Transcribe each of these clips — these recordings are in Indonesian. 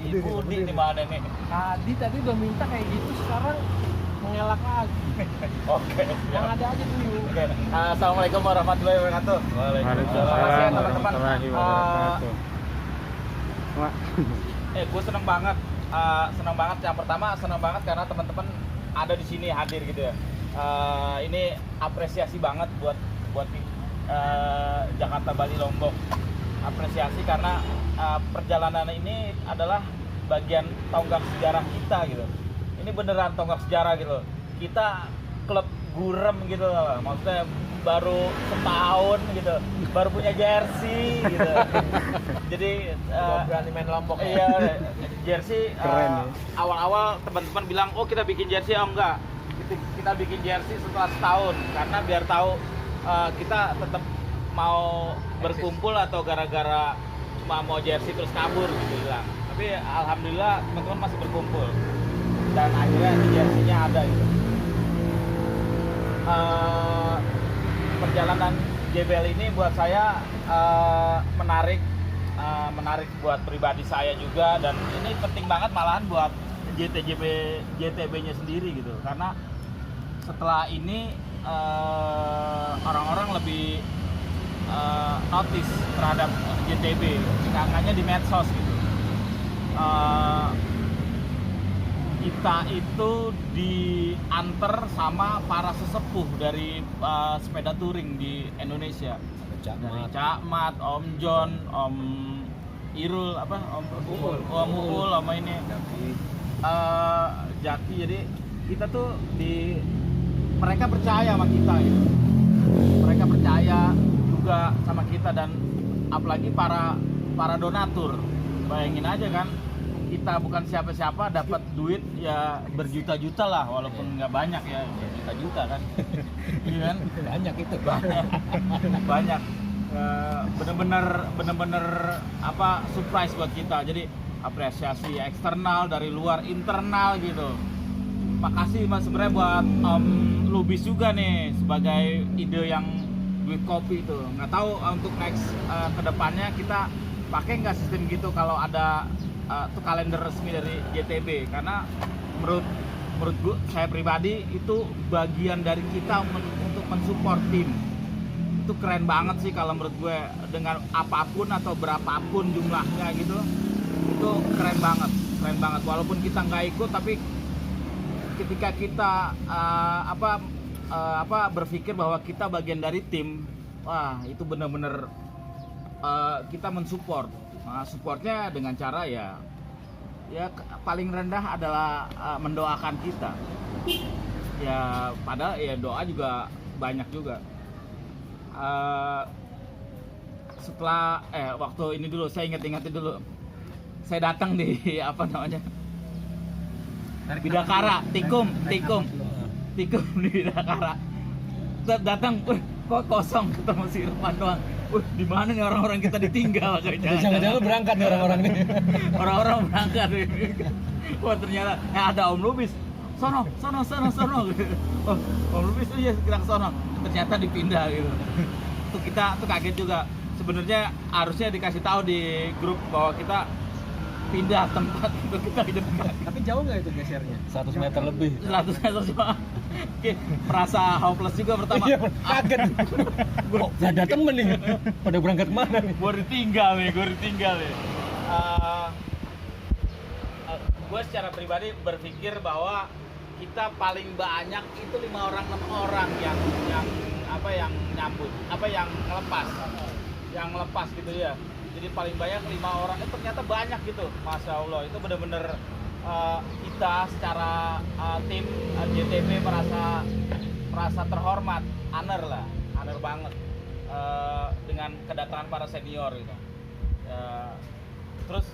si Budi di mana nih? Tadi udah minta kayak gitu, sekarang mengelak lagi. Oke. Yang ada aja dulu. Oke. Assalamualaikum warahmatullahi wabarakatuh. Waalaikumsalam Terima kasih ya teman-teman. warahmatullahi wabarakatuh. Wah. Gue seneng banget. Seneng banget. Yang pertama seneng banget karena teman-teman ada di sini hadir gitu ya. Ini apresiasi banget buat Jakarta Bali Lombok. Apresiasi karena perjalanan ini adalah bagian tonggak sejarah kita gitu. Ini beneran tonggak sejarah gitu. Kita klub gurem gitu loh. Maksudnya baru setahun gitu, baru punya jersey gitu. Jadi Berani main Lombok. iya, jersey Keren, ya. awal-awal teman-teman bilang, "Oh, kita bikin jersey." Oh, enggak. Kita bikin jersey setelah setahun karena biar tahu kita tetap mau berkumpul atau gara-gara cuma mau jersey terus kabur gitu bilang. Tapi alhamdulillah teman-teman masih berkumpul dan akhirnya jersey-nya ada gitu. Perjalanan JBL ini buat saya menarik buat pribadi saya juga, dan ini penting banget malahan buat JTB-nya sendiri gitu, karena setelah ini orang-orang lebih notice terhadap JTB, makanya di medsos gitu. Kita itu diantar sama para sesepuh dari sepeda touring di Indonesia. Dari Cakmat, Om John, Om Irul, Om Mukul, sama ini Jaki. Jadi kita tuh mereka percaya sama kita gitu. Mereka percaya juga sama kita, dan apalagi para donatur. Bayangin aja kan, kita bukan siapa-siapa dapat duit ya berjuta-juta lah, walaupun nggak banyak ya, berjuta-juta kan. Iya kan? Banyak itu. Banyak. Bener-bener surprise buat kita. Jadi apresiasi eksternal dari luar, internal gitu. Makasih mas sebenarnya buat Om Lubis juga nih sebagai ide yang duit kopi itu. Nggak tahu untuk next kedepannya kita pakai nggak sistem gitu kalau ada tuh kalender resmi dari JTB, karena menurut gue, saya pribadi itu bagian dari kita untuk mensupport tim. Itu keren banget sih kalau menurut gue, dengan apapun atau berapapun jumlahnya gitu, itu keren banget walaupun kita nggak ikut, tapi ketika kita berpikir bahwa kita bagian dari tim, wah itu bener-bener kita mensupport. Supportnya dengan cara ya paling rendah adalah mendoakan kita. Ya padahal ya doa juga banyak juga. Setelah waktu ini dulu saya ingat-ingatin dulu. Saya datang di Bidakara, Tikum di Bidakara. Datang, kok kosong, ketemu si Irfan doang. Di mana nih orang-orang kita ditinggal? Jangan-jangan berangkat nih orang-orang ini. Orang-orang berangkat nih. Wah ternyata ada Om Lubis. Sono. Oh, Om Lubis iya kita ke sono. Ternyata dipindah gitu. Tuh kita kaget juga. Sebenarnya harusnya dikasih tahu di grup bahwa kita pindah tempat untuk kita hidup. Tapi jauh nggak itu gesernya? 100 meter lebih. 100 meter cuma. Oke, merasa hopeless juga pertama. Iya, kaget. Gak ada temen nih. Pada berangkat kemana nih? Gue ditinggal nih. Gue secara pribadi berpikir bahwa kita paling banyak itu 5 orang 6 orang yang nyambut, yang ngelepas gitu ya. Jadi paling banyak 5 orang, ternyata banyak gitu, masya Allah. Itu bener-bener kita secara tim JTB merasa terhormat, honor banget dengan kedatangan para senior gitu. Terus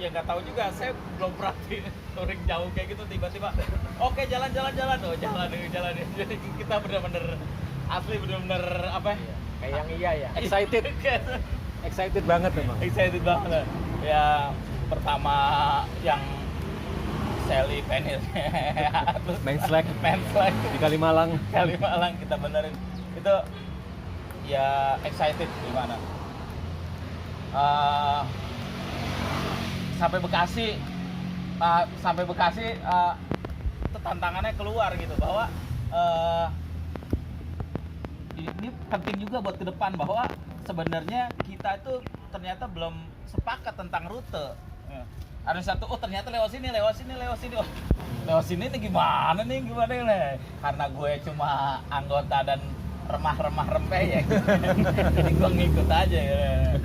ya nggak tahu juga, saya belum pernah touring jauh kayak gitu, tiba-tiba oke jalan oh jalan. Jadi kita bener-bener asli Kayak yang iya ya. Excited banget memang. Excited banget ya. Pertama yang Sally Penir terus Main slack di Kalimalang kita benerin itu ya, excited gimana. sampai Bekasi itu tantangannya keluar gitu bahwa ini penting juga buat ke depan bahwa sebenarnya kita itu ternyata belum sepakat tentang rute. Ya. Ada satu, ternyata lewat sini. Oh, lewat sini nih gimana nih? Karena gue cuma anggota dan remah-remah rempeyek. Jadi gue ngikut aja ya.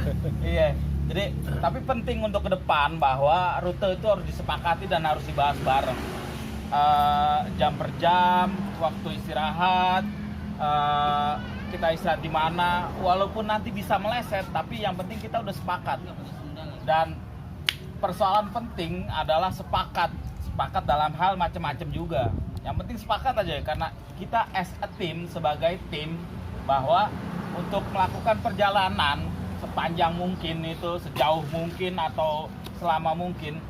Iya. Jadi tapi penting untuk ke depan bahwa rute itu harus disepakati dan harus dibahas bareng. Jam per jam, waktu istirahat, kita istirahat di mana, walaupun nanti bisa meleset, tapi yang penting kita udah sepakat. Dan persoalan penting adalah sepakat dalam hal macam-macam juga. Yang penting sepakat aja, karena kita as a team, sebagai tim, bahwa untuk melakukan perjalanan sepanjang mungkin itu, sejauh mungkin atau selama mungkin,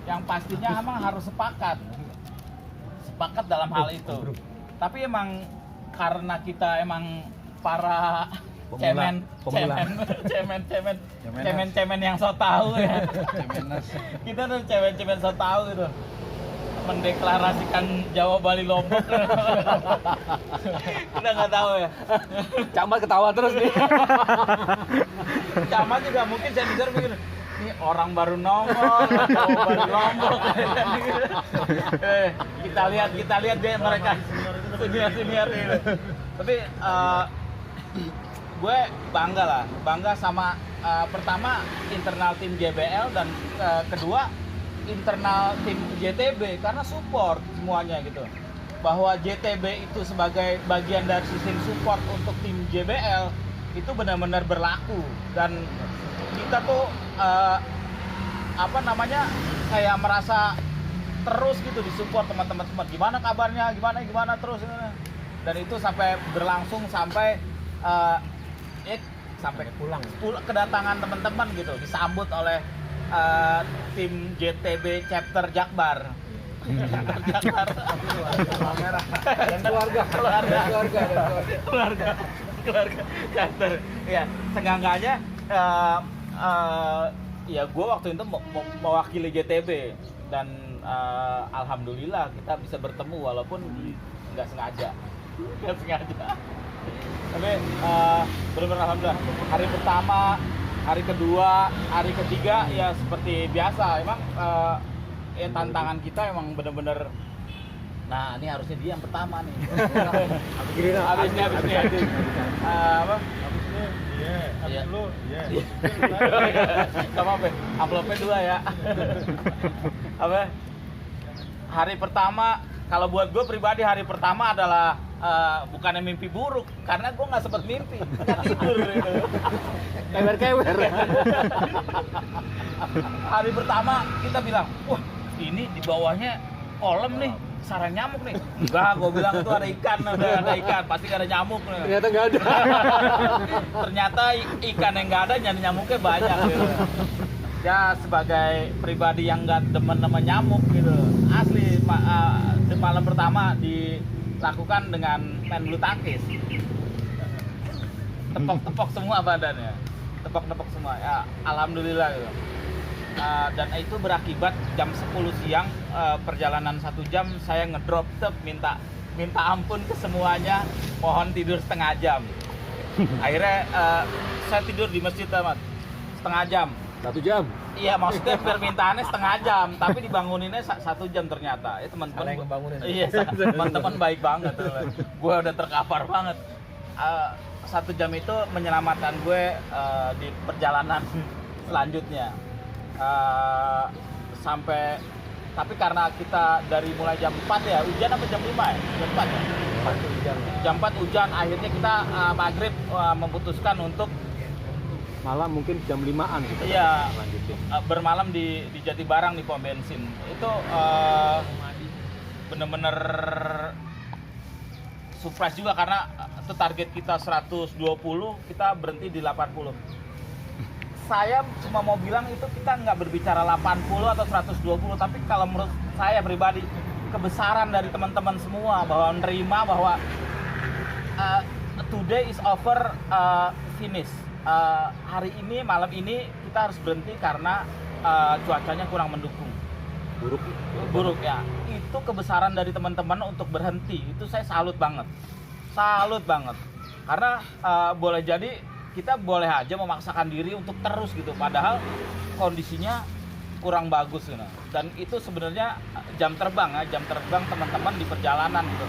yang pastinya emang harus sepakat dalam hal itu. Tapi emang karena kita emang para cemen yang so tahu ya. Kita tuh cemen so tahu gitu. Mendeklarasikan Jawa, Bali, Lombok. Kita nggak tahu ya. Camat ketawa terus nih. Camat juga mungkin sensor begini. Ini orang baru nongol, Jawa, Bali, Lombok. Kita lihat deh mereka senior ini. Tapi gue bangga sama pertama internal tim JBL dan kedua internal tim JTB karena support semuanya gitu. Bahwa JTB itu sebagai bagian dari sistem support untuk tim JBL itu benar-benar berlaku dan kita tuh kayak merasa terus gitu disupport teman-teman semua. Gimana kabarnya? Gimana terus dan itu sampai berlangsung sampai pulang kedatangan teman-teman gitu disambut oleh tim JTB chapter Jakbar. Jakbar dan keluarga chapter. Ya, seenggaknya ya gue waktu itu mewakili JTB dan alhamdulillah kita bisa bertemu walaupun nggak sengaja. Tapi benar-benar alhamdulillah hari pertama, hari kedua, hari ketiga ya seperti biasa emang ya tantangan kita emang benar-benar. Nah ini harusnya dia yang pertama nih. Habis ini apa? Iya. Sama apa? Amplopnya 2 ya. Apa? Hari pertama, kalau buat gue pribadi hari pertama adalah bukannya mimpi buruk, karena gue nggak sempet mimpi, nggak tidur gitu. kewer. Hari pertama kita bilang, wah ini di bawahnya kolam nih, sarang nyamuk nih. Enggak, gue bilang itu ada ikan, pasti gak ada nyamuk nih. Ternyata nggak ada. Ternyata ikan yang nggak ada, nyamuknya banyak gitu. Ya sebagai pribadi yang nggak demen nyamuk gitu, asli malam pertama dilakukan dengan main bulu tangkis. Tepok semua badannya, tepok semua. Ya alhamdulillah gitu. Dan itu berakibat jam 10 siang perjalanan 1 jam saya ngedrop minta ampun ke semuanya, mohon tidur setengah jam. Akhirnya saya tidur di masjid setengah jam. 1 jam. Iya, maksudnya permintaannya setengah jam, tapi dibanguninnya 1 jam ternyata. Ya teman-teman. Iya, teman-teman baik banget. Gue udah terkapar banget. 1 jam itu menyelamatkan gue di perjalanan selanjutnya. Sampai tapi karena kita dari mulai jam 4 ya, hujan apa jam 5 ya? Jam 4 ya? Jam 4 hujan, akhirnya kita maghrib memutuskan untuk Malam mungkin jam 5-an gitu. Iya, lanjutin. Bermalam di Jatibarang di pom bensin. Itu bener-bener surprise juga karena itu target kita 120, kita berhenti di 80. Saya cuma mau bilang itu kita nggak berbicara 80 atau 120, tapi kalau menurut saya pribadi kebesaran dari teman-teman semua bahwa menerima bahwa today is over, finish. Hari ini, malam ini kita harus berhenti karena cuacanya kurang mendukung. Buruk Ya. Itu kebesaran dari teman-teman untuk berhenti. Itu saya salut banget. Karena boleh jadi kita boleh aja memaksakan diri untuk terus gitu, padahal kondisinya kurang bagus gitu. Dan itu sebenarnya jam terbang teman-teman di perjalanan gitu.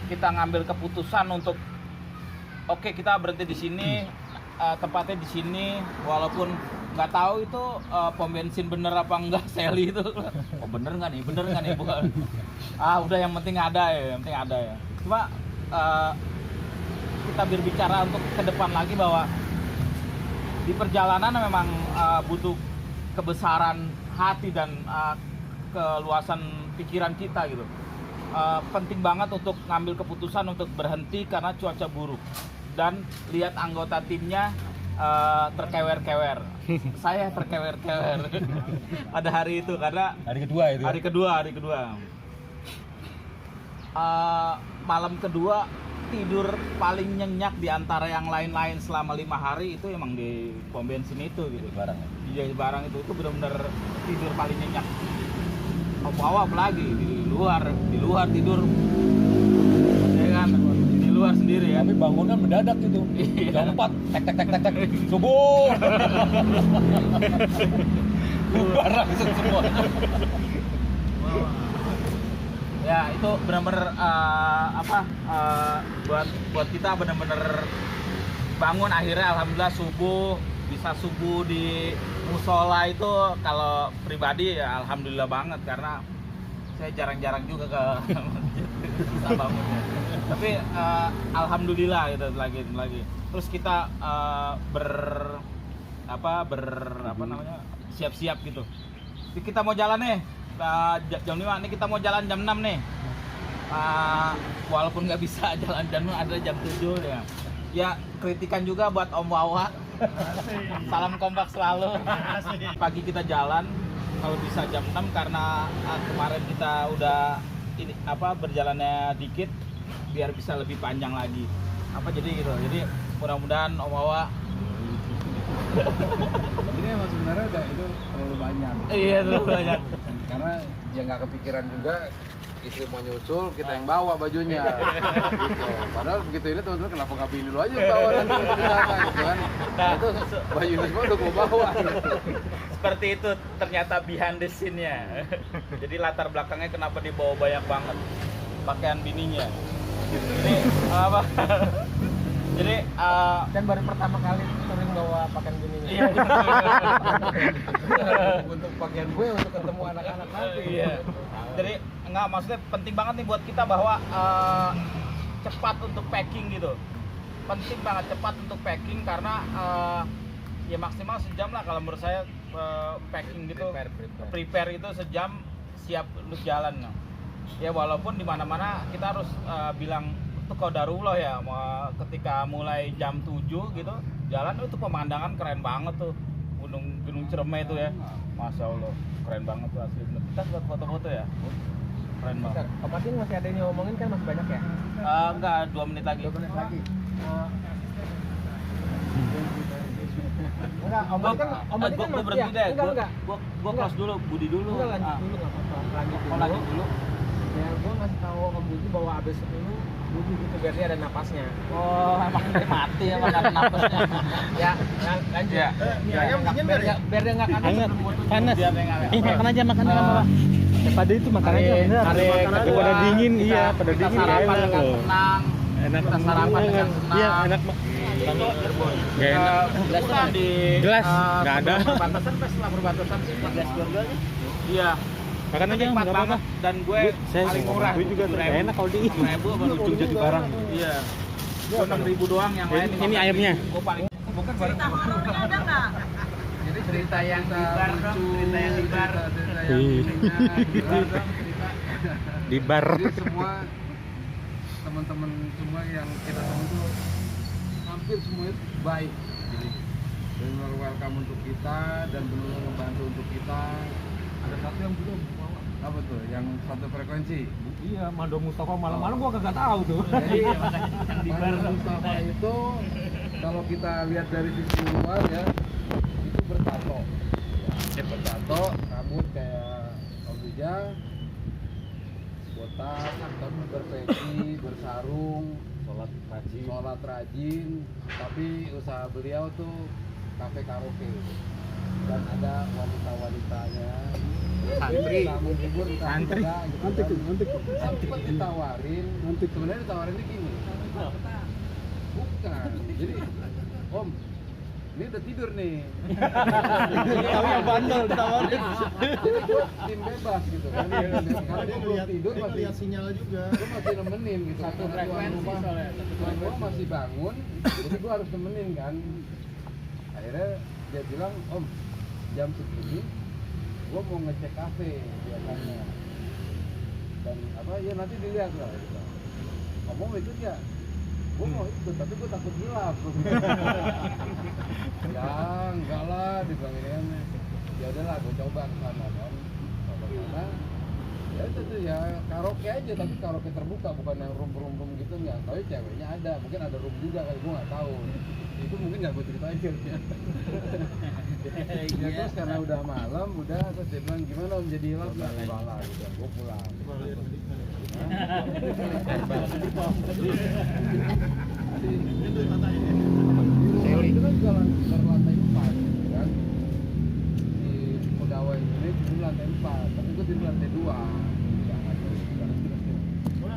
Kita ngambil keputusan untuk oke, kita berhenti di sini, tempatnya di sini, walaupun nggak tahu itu pom bensin bener apa enggak, Sally itu. Oh bener nggak nih, bukan. Udah yang penting ada ya. Cuma kita berbicara untuk ke depan lagi bahwa di perjalanan memang butuh kebesaran hati dan keluasan pikiran kita gitu. Penting banget untuk ngambil keputusan untuk berhenti karena cuaca buruk, dan lihat anggota timnya terkewer-kewer. Saya terkewer-kewer pada hari itu karena Hari kedua itu. hari kedua. Malam kedua tidur paling nyenyak di antara yang lain-lain selama 5 hari itu emang di pom bensin itu gitu. Barang. Di barang itu benar-benar tidur paling nyenyak. Bawa apalagi di luar tidur, ya kan, di luar sendiri ya. Tapi bangun kan mendadak itu. Iya. Jam 4, tek subuh. Barang semua. Ya itu benar-benar buat kita benar-benar bangun akhirnya, alhamdulillah bisa subuh di musola itu. Kalau pribadi ya alhamdulillah banget, karena saya jarang-jarang juga ke bisa bangunnya. Tapi alhamdulillah gitu lagi. Terus kita siap-siap gitu. Kita mau jalan nih. Jam 5 nih, kita mau jalan jam 6 nih. Walaupun nggak bisa jalan jam 6, ada jam 7 ya. Ya kritikan juga buat Om Wawa. Salam kompak selalu. Pagi kita jalan kalau bisa jam 6 karena kemarin kita udah berjalannya dikit biar bisa lebih panjang lagi. Jadi mudah-mudahan Om Wawa. Ini emang sebenarnya itu terlalu banyak. Iya, terlalu banyak. Karena dia nggak kepikiran juga istri mau nyusul, kita yang bawa bajunya. Gitu. Padahal begitu ini teman-teman, kenapa nggak bini dulu aja yang bawa nanti ke sana gitu kan? Itu baju itu semua udah gue bawa. Gitu. Seperti itu ternyata behind the scene-nya. Jadi latar belakangnya kenapa dibawa banyak banget pakaian bininya. Jadi Dan baru pertama kali sering bawa pakaian bininya. Iya. Untuk pakaian gue untuk ketemu anak-anak nanti. Iya. Jadi maksudnya penting banget nih buat kita bahwa cepat untuk packing gitu. Penting banget cepat untuk packing karena ya maksimal sejam lah kalau menurut saya packing gitu. Prepare itu sejam, siap untuk jalan. Ya walaupun di mana-mana kita harus bilang itu qadarullah ya, ketika mulai jam 7 gitu jalan itu pemandangan keren banget tuh, Gunung Ciremai itu ya, Masya Allah keren banget tuh asli. Kita buat foto-foto ya, keren banget. Om Martin masih ada yang ngomongin kan, masih banyak ya? Enggak, 2 menit lagi. Enggak, Om Martin kan Gue berhenti deh, gue close dulu, Budi dulu. Enggak, lanjut dulu nggak apa-apa, lanjut dulu. Ya, gue ngasih tahu Om Budi bahwa abis itu Budi gitu biar dia ada napasnya. Oh, emang dia mati ya, nggak ada napasnya. Ya, lanjut. Ya. Biar dia nggak kaget sebelum putus. Panas. Biar dia nggak- Makan aja apa? Pada itu makan aja bener. Tapi pada dingin, iya, pada Kita dingin sarapan enak dengan loh. senang. Enak Kita sarapan dengan senang. Iya, enak. Itu Cirebon. Gak enak. Bukan di Gelas, nggak ada. Perbatasan, pas setelah perbatasan sih 14 dua-duanya. Iya. Makan aja, Nikmat nggak apa-apa. banget. Dan gue paling murah. Gue juga tuh enak kalau dingin. 6.000 apa Ujung jadi barang. Iya. Gue 6.000 doang, yang lain Ini airnya. Gue paling Bukan cerita horornya ada nggak? Jadi cerita yang di bar dong, lucu, cerita yang di bar. cerita yang ringan, di bar dong, cerita. Di bar. Jadi semua teman-teman semua yang kita temui itu hampir semua itu baik. Jadi benar welcome untuk kita dan benar membantu untuk kita. Ada satu yang belum apa tuh? Yang satu frekuensi. Iya, Mando Mustafa malam-malam gua kagak tahu tuh. Jadi yang di bar Mando dong, Mustafa ceritanya. itu kalau kita lihat dari sisi luar ya itu bertato. Ya. bertato, rambut kayak Om Rijal, botak, berpeci, bersarung, sholat rajin, tapi usaha beliau tuh kafe karaoke dan ada wanita-wanitanya Santri. entah menghibur entah Santri. enggak gitu kan. Sempat ditawarin, sebenarnya ditawarinnya gini, bukan, jadi Om ini udah tidur nih. Tahu yang bandel ditawarin. Jadi gue tim bebas gitu kan. Karena gue belum tidur masih lihat sinyal juga. gue masih nemenin gitu. Satu frekuensi soalnya. Tuan rumah masih bangun, jadi gue harus nemenin kan. Akhirnya dia bilang, Om jam segini gue mau ngecek kafe biasanya. Dan apa ya nanti dilihat lah. Gitu. Kamu mau ikut ya? Gue mau ikut, tapi gue takut gelap. Ya enggak lah, dibilang ini kan. Ya udahlah, gue coba ke sana kan. Coba ke sana. Ya itu tuh ya karaoke aja, tapi karaoke terbuka, bukan yang room gitu enggak. Tapi ceweknya ada, mungkin ada room juga kali, gue nggak tahu. Itu mungkin nggak gue ceritain ya. Ya terus karena udah malam, udah terus dia bilang gimana Om jadi hilaf lah, lah gitu. Gue pulang. Itu kan jalan berlantai 4 kan. Di pegawai ini di lantai 4, tapi gue di lantai 2.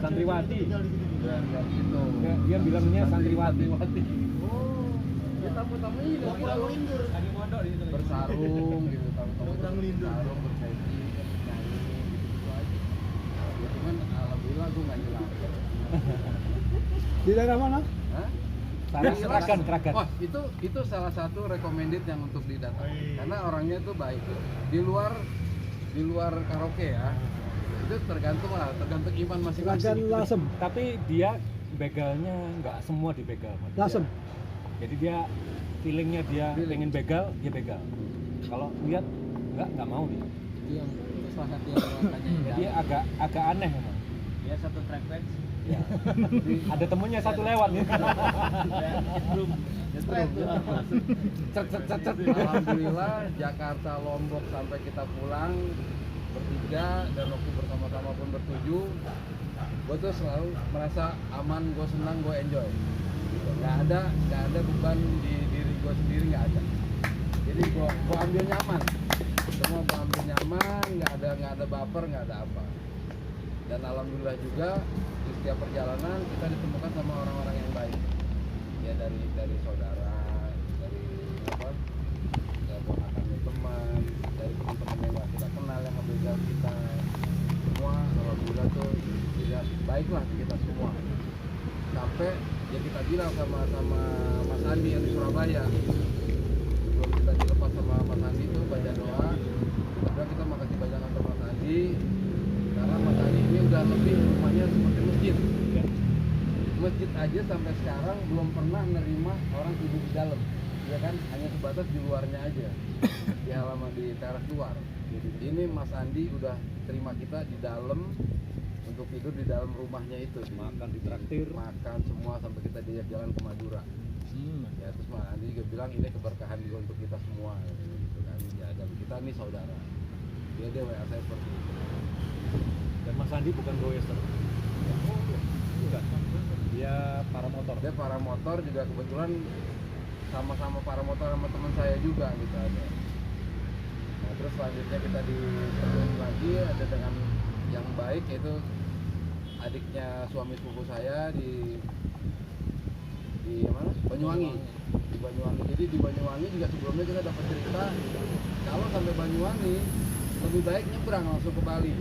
Santriwati. Dan situ. Dia bilangnya santriwati. Oh, ya tamu-tamu ini bersarung gitu, tamu-tamu bersarung, bersesi, nyanyi gitu aja. Ya cuman alhamdulillah gue nggak hilang. Di daerah mana? Hah? Keragan. Oh, itu salah satu recommended yang untuk didatangi. Karena orangnya tuh baik. Di luar karaoke ya. Itu tergantung iman masing-masing. Lasem. Tapi dia begalnya nggak semua dibegal. Pak. Lasem. Jadi dia feelingnya dia Feeling. pengen begal, dia begal. Kalau lihat nggak mau dia. Dia salah satu yang makanya. Dia agak aneh memang. Dia satu frekuensi. Ya. Ada temennya satu lewat nih. Belum. Cet. Alhamdulillah Jakarta Lombok sampai kita pulang bertiga dan waktu bersama-sama pun bertujuh, gue tuh selalu merasa aman, gue senang, gue enjoy. Nggak ada beban di diri gue sendiri, nggak ada. Jadi gue ambil nyaman, semua gue ambil nyaman, nggak ada baper, nggak ada apa. Dan alhamdulillah juga di setiap perjalanan kita ditemukan sama orang-orang yang baik. Ya dari saudara, dari apa? Ya ponakannya teman, dari teman-teman yang nggak kita kenal yang ngebegal kita. Semua alhamdulillah tuh tidak baiklah kita semua. Sampai ya kita bilang sama Mas Andi yang di Surabaya. Sebelum kita dilepas sama Mas Andi itu baca doa. Kita makasih banyak sama Mas Andi. Karena Mas Andi ini udah lebih rumahnya seperti masjid. Masjid aja sampai sekarang belum pernah nerima orang tidur di dalam, ya kan? Hanya sebatas di luarnya aja, di halaman di teras luar. Ini Mas Andi udah terima kita di dalam untuk tidur di dalam rumahnya itu. Makan di traktir, makan semua sampai kita diajak jalan ke Madura. Ya terus Mas Andi juga bilang ini keberkahan juga untuk kita semua, gitu kan? Ya dan kita nih saudara. Dia WA saya seperti itu. dan Mas Andi bukan goeser. Bukan. Dia para motor. Dia para motor juga kebetulan sama-sama para motor sama teman saya juga gitu ada. Nah terus selanjutnya kita diperlukan lagi ada dengan yang baik yaitu adiknya suami sepupu saya di mana? Banyuwangi. Di Banyuwangi. Jadi di Banyuwangi juga sebelumnya kita dapat cerita kalau sampai Banyuwangi lebih baik nyebrang langsung ke Bali.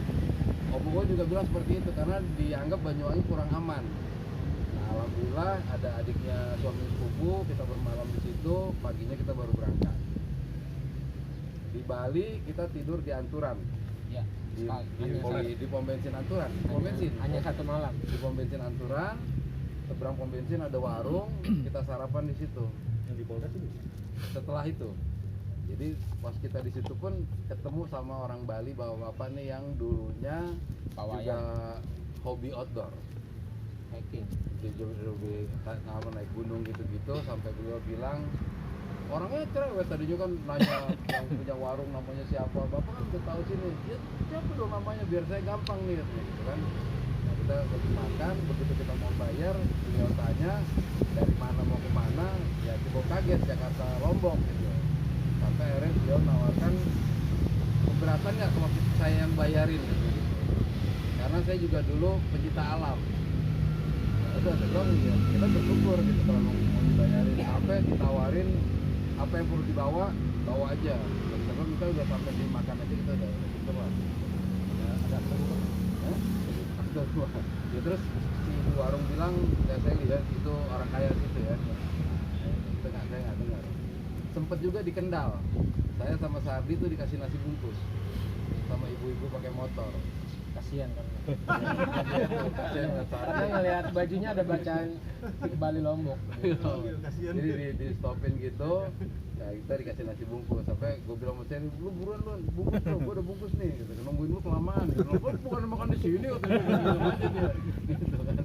Om gue juga bilang seperti itu karena dianggap Banyuwangi kurang aman. Nah, alhamdulillah ada adiknya suami sepupu, kita bermalam di situ, paginya kita baru berangkat. Di Bali kita tidur di Anturan. Ya. Di pom bensin Anturan. Pom bensin. Hanya satu malam. Di pom bensin Anturan, seberang pom bensin ada warung, kita sarapan di situ. Yang di Polres itu. Setelah itu, jadi pas kita di situ pun ketemu sama orang Bali bapak-bapak nih yang dulunya juga hobi outdoor, Hiking. jadi naik gunung gitu-gitu sampai beliau bilang orangnya cerewet, tadinya kan nanya yang punya warung namanya siapa, bapak kan udah tahu sini, ya siapa dong namanya biar saya gampang nih gitu kan. Nah, kita pergi makan, begitu kita mau bayar beliau tanya dari mana mau ke mana, ya kita kaget Jakarta Lombok gitu. Sampai akhirnya beliau nawarkan keberatan nggak kalau saya yang bayarin gitu. Karena saya juga dulu pencinta alam. Nah, itu ada dong ya, kita bersyukur gitu kalau mau dibayarin, sampai ditawarin apa yang perlu dibawa, bawa aja. Karena kita udah sampai di makan aja kita udah syukur lah. Ya, ada semua. Ada semua. Ya, terus si ibu warung bilang, ya saya lihat itu orang kaya situ ya. Itu nggak, saya nggak dengar. Sempet juga di Kendal, saya sama Sardi tuh dikasih nasi bungkus sama ibu-ibu pakai motor. Kasihan kan. Kasihan nggak Sardi. Karena ngelihat bajunya ada bacaan Bali Lombok. Jadi di stopin gitu, ya kita dikasih nasi bungkus. Sampai gue bilang sama Sardi, lu buruan lu bungkus bro, gue udah bungkus nih. Gitu. Nungguin lu kelamaan. Gitu. Lu bukan makan di sini katanya. Gitu kan.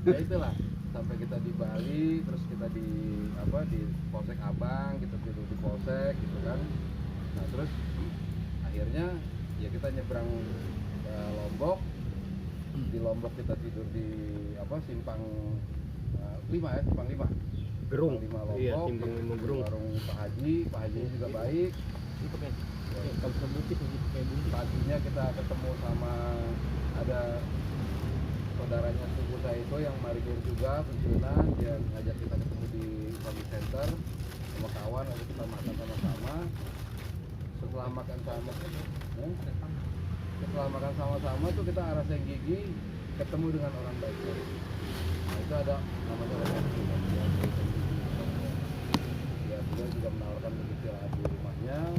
Ya itulah. Sampai kita di Bali, terus kita di Polsek Abang, kita tidur di Polsek gitu kan. Nah terus akhirnya ya kita nyebrang ke Lombok. Di Lombok kita tidur di Simpang 5 ya, Simpang 5. Gerung. Simpang 5 Lombok. Iya, Simpang 5 Gerung. Warung Pak Haji juga baik. Itu kayak kalau sebutik gitu kayak bunyi. Paginya kita ketemu sama ada saudaranya sepupu saya itu yang marigir juga pensiunan, dia ngajak kita ketemu di Islamic Center sama kawan, lalu kita makan sama-sama. Setelah makan sama-sama tuh kita arah Senggigi ketemu dengan orang baik. Nah itu ada namanya orang ya, dia juga menawarkan begitu di rumahnya.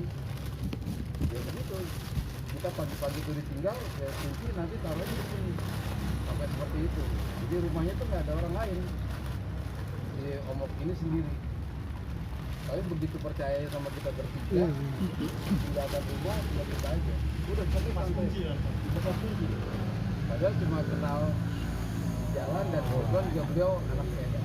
Ya begitu, kita pagi-pagi itu ditinggal, ya kunci nanti taruhnya di sini. Sampai seperti itu. Jadi rumahnya tuh nggak ada orang lain. Si Omok ini sendiri. Tapi begitu percaya sama kita bertiga, tinggalkan rumah, tinggal kita aja. Udah seperti santai. Lepas kunci. Padahal cuma kenal jalan dan kebetulan juga beliau anak sepeda.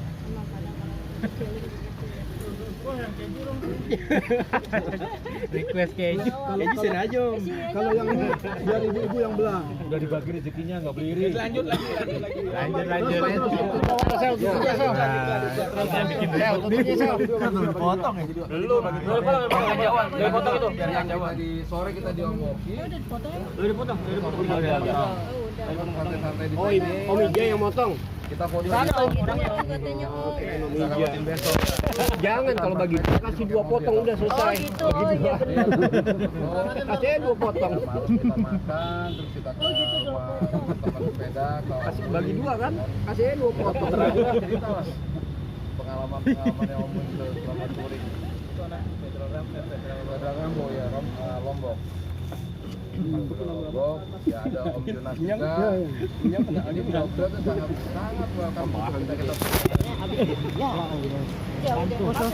Request keju. Keju sini aja om. Kalau yang ini biar ibu-ibu yang belah. Udah dibagi rezekinya nggak beli iri. Lanjut. Potong ya. Belum. Dari potong itu biar yang Kita di sore kita diomoki. Udah dipotong. Santai-santai di Oh, sini. Om Ija yang motong. Kita foto katanya kita lewatin besok. Jangan kalau bagi kasih 2 potong udah selesai. gitu, oh iya benar. Kasih 2 potong. Malam kita makan, terus kita ke rumah teman sepeda. Kasih bagi 2 kan? Kasih 2 potong. Cerita lah pengalaman yang Om selama touring. Pedra Rambo ya, Lombok. Lombok, ya ada Om Jonas juga. Ini beliau tuh sangat welcome untuk kita. Ya udah.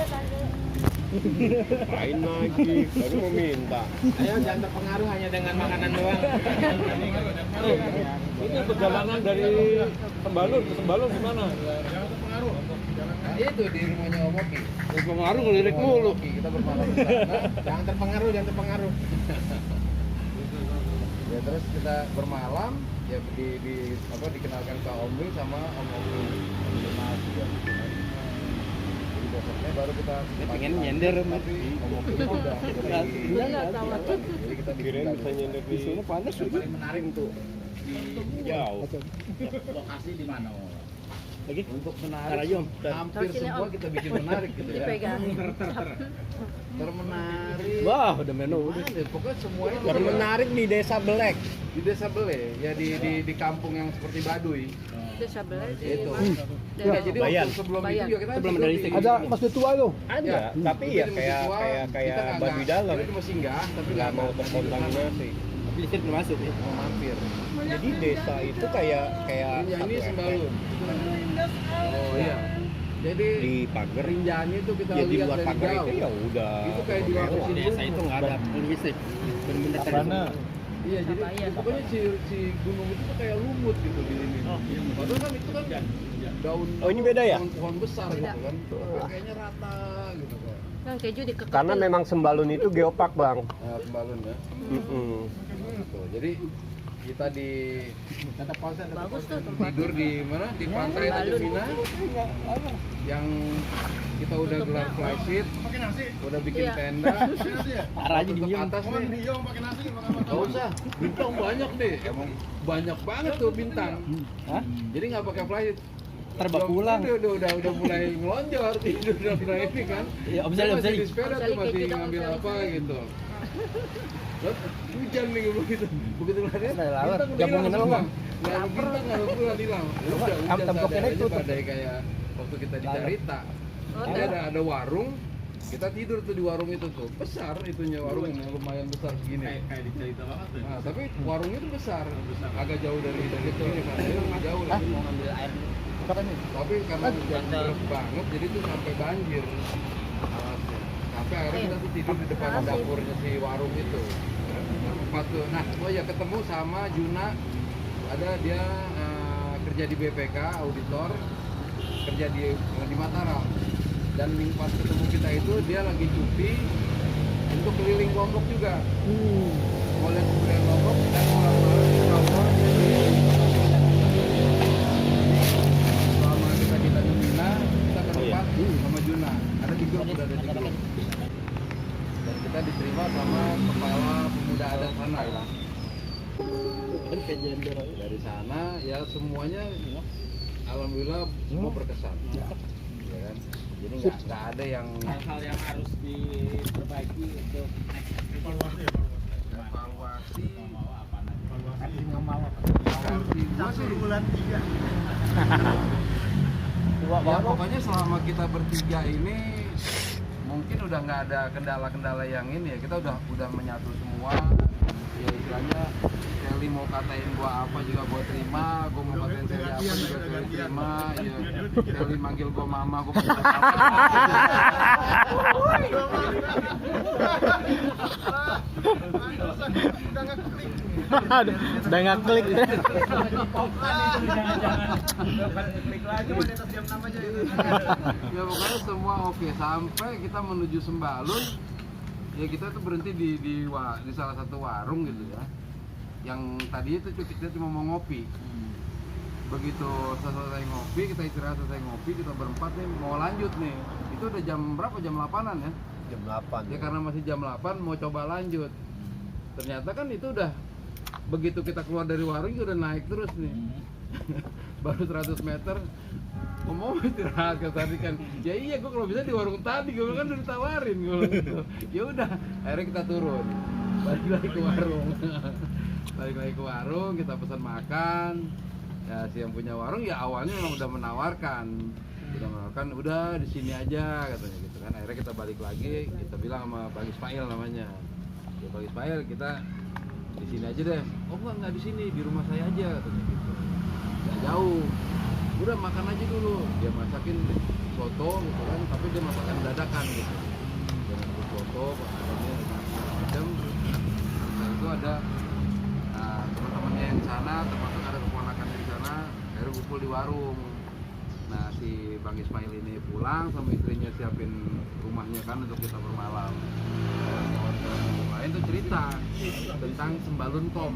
Main lagi, baru mau minta. Ayo jangan terpengaruh hanya dengan makanan doang. Ini perjalanan dari Sembalun ke Sembalun gimana? Nah, itu di rumahnya Om Oki. Pengaruh ngelirik mulu. Kita bermalam di sana. Jangan terpengaruh. Ya terus kita bermalam ya dikenalkan ke Om Wil sama Om Oki. Om Jonas ya. Jadi besoknya baru kita pengen nyender, tapi Om Oki udah Enggak tahu. jadi kita Kirain bisa nyender di sini panas Yang paling menarik tuh di jauh. lokasi di mana? Lagi? untuk Ntar menarik aja, Om. hampir Sini, semua Om. kita bikin menarik gitu ya. Dipegang. Termenarik. Wah, udah menu. Ada, pokoknya semua itu Menarik di Desa Belek. di desa Bele ya di kampung yang seperti Baduy. Desa Belai di Itu. mana? Ya, jadi Bayan. waktu sebelum Bayan. itu juga kita Sebelum tidur dari di- Segi. Ada masjid tua itu. Ada, Ya, tapi itu ya di Masjid Tua, kayak kita baduy dalam. Kita cuma singgah, tapi Nggak mau nggak terkontaminasi. Tapi listrik belum masuk ya. mau mampir. Jadi desa itu kayak Ini satu Sembalun. RT. Oh iya. Jadi Di pagar Rinjani itu kita ya di lihat luar dari pagar jauh. itu ya udah Itu kayak di luar mewah. sini. Desa itu nggak ada listrik. Benar-benar Karena Iya, jadi Bayan. pokoknya si gunung itu tuh kayak lumut gitu di ini. Padahal kan itu kan daun. Oh, ini beda ya? Daun pohon besar Beda. gitu kan. Kayaknya rata gitu kan. Kan keju dikekepin. Karena memang Sembalun itu geopark, Bang. Nah, Sembalun ya. Mm-mm. Gitu. Jadi kita Bagus tuh tempat. tidur di mana? Di pantai Tanjung yang kita udah gelar flysheet, udah bikin Iya. tenda. Parah aja Untuk diem. atas nih. Gak usah, bintang banyak deh. Emang banyak banget tuh bintang. Hah? Jadi nggak pakai flysheet. Terbang pulang. Udah mulai ngelonjor, tidur udah mulai ini kan. Iya, Om Saya Sali, Om masih Sali. di sepeda Om tuh Sali masih kayak gitu, ngambil Om Sali. apa gitu. Terus hujan nih begitu ngeliatnya Udah lawar, bintang udah gabungin hilang dulu, semua. Bang. Nggak ada bintang, nggak ada bulan hilang. Ya udah Am- hujan temboknya sadar aja tutup. badai kayak waktu kita di Carita. Jadi ada warung, kita tidur tuh di warung itu tuh. Besar itunya warung yang lumayan besar segini. Kayak dicerita banget tuh. Nah, tapi warungnya itu besar. Agak jauh dari itu kan. Jauh lah. Mau ngambil air. Tapi karena hujan deras banget jadi tuh sampai banjir alasnya. Sampai akhirnya kita tuh tidur di depan dapurnya si warung itu. Tempat tuh. Nah, oh ya ketemu sama Juna. Ada dia kerja di BPK, auditor, kerja di Mataram. Dan pas ketemu kita itu dia lagi cuti untuk keliling Lombok juga. Mau lihat kebudayaan Lombok dan malam-malam di Lombok selama kita di Tanjung Pinang, kita ke tempat sama Juna. Ada di grup, udah ada di grup. Dan kita diterima sama kepala pemuda adat sana. Dari sana ya semuanya alhamdulillah semua berkesan. Ya kan? Jadi nggak ada yang Hal-hal yang harus diperbaiki untuk evaluasi. Ya pokoknya selama kita bertiga ini mungkin udah nggak ada kendala-kendala yang ini ya, kita udah menyatu semua. Ya istilahnya Kelly mau katain gua apa juga gua terima, gua mau katain Kelly apa juga Kelly terima. Ya Kelly manggil gua mama, gua manggil Udah nggak klik. ya pokoknya semua oke sampai kita menuju Sembalun. Ya kita tuh berhenti di salah satu warung gitu ya. Yang tadi itu kita cuma mau ngopi. Begitu selesai ngopi, kita istirahat selesai ngopi, kita berempat nih mau lanjut nih. Itu udah jam berapa? Jam 8-an ya? Jam 8. Ya karena masih jam 8 mau coba lanjut. Ternyata kan itu udah begitu kita keluar dari warung itu udah naik terus nih. Baru 100 meter mau istirahat ke tadi kan. Ya iya gua kalau bisa di warung tadi gua kan udah ditawarin gua gitu. Ya udah, akhirnya kita turun. Balik lagi ke warung. Balik lagi ke warung, kita pesan makan. Ya si yang punya warung ya awalnya memang udah menawarkan. Udah di sini aja katanya gitu kan. Akhirnya kita balik lagi, kita bilang sama Bang Ismail namanya. Ya Bang Ismail, kita di sini aja deh. Oh enggak di sini, di rumah saya aja katanya gitu. Nggak jauh. Udah makan aja dulu. Dia masakin soto gitu kan, tapi dia masakan dadakan gitu. Dia masakin soto, masakannya macam. Nah itu ada teman-temannya yang di sana, termasuk ada keponakannya di sana. Akhirnya kumpul di warung. Nah si Bang Ismail ini pulang sama istrinya siapin rumahnya kan untuk kita bermalam. Kawan-kawan yang lain tuh cerita tentang Sembalun Tom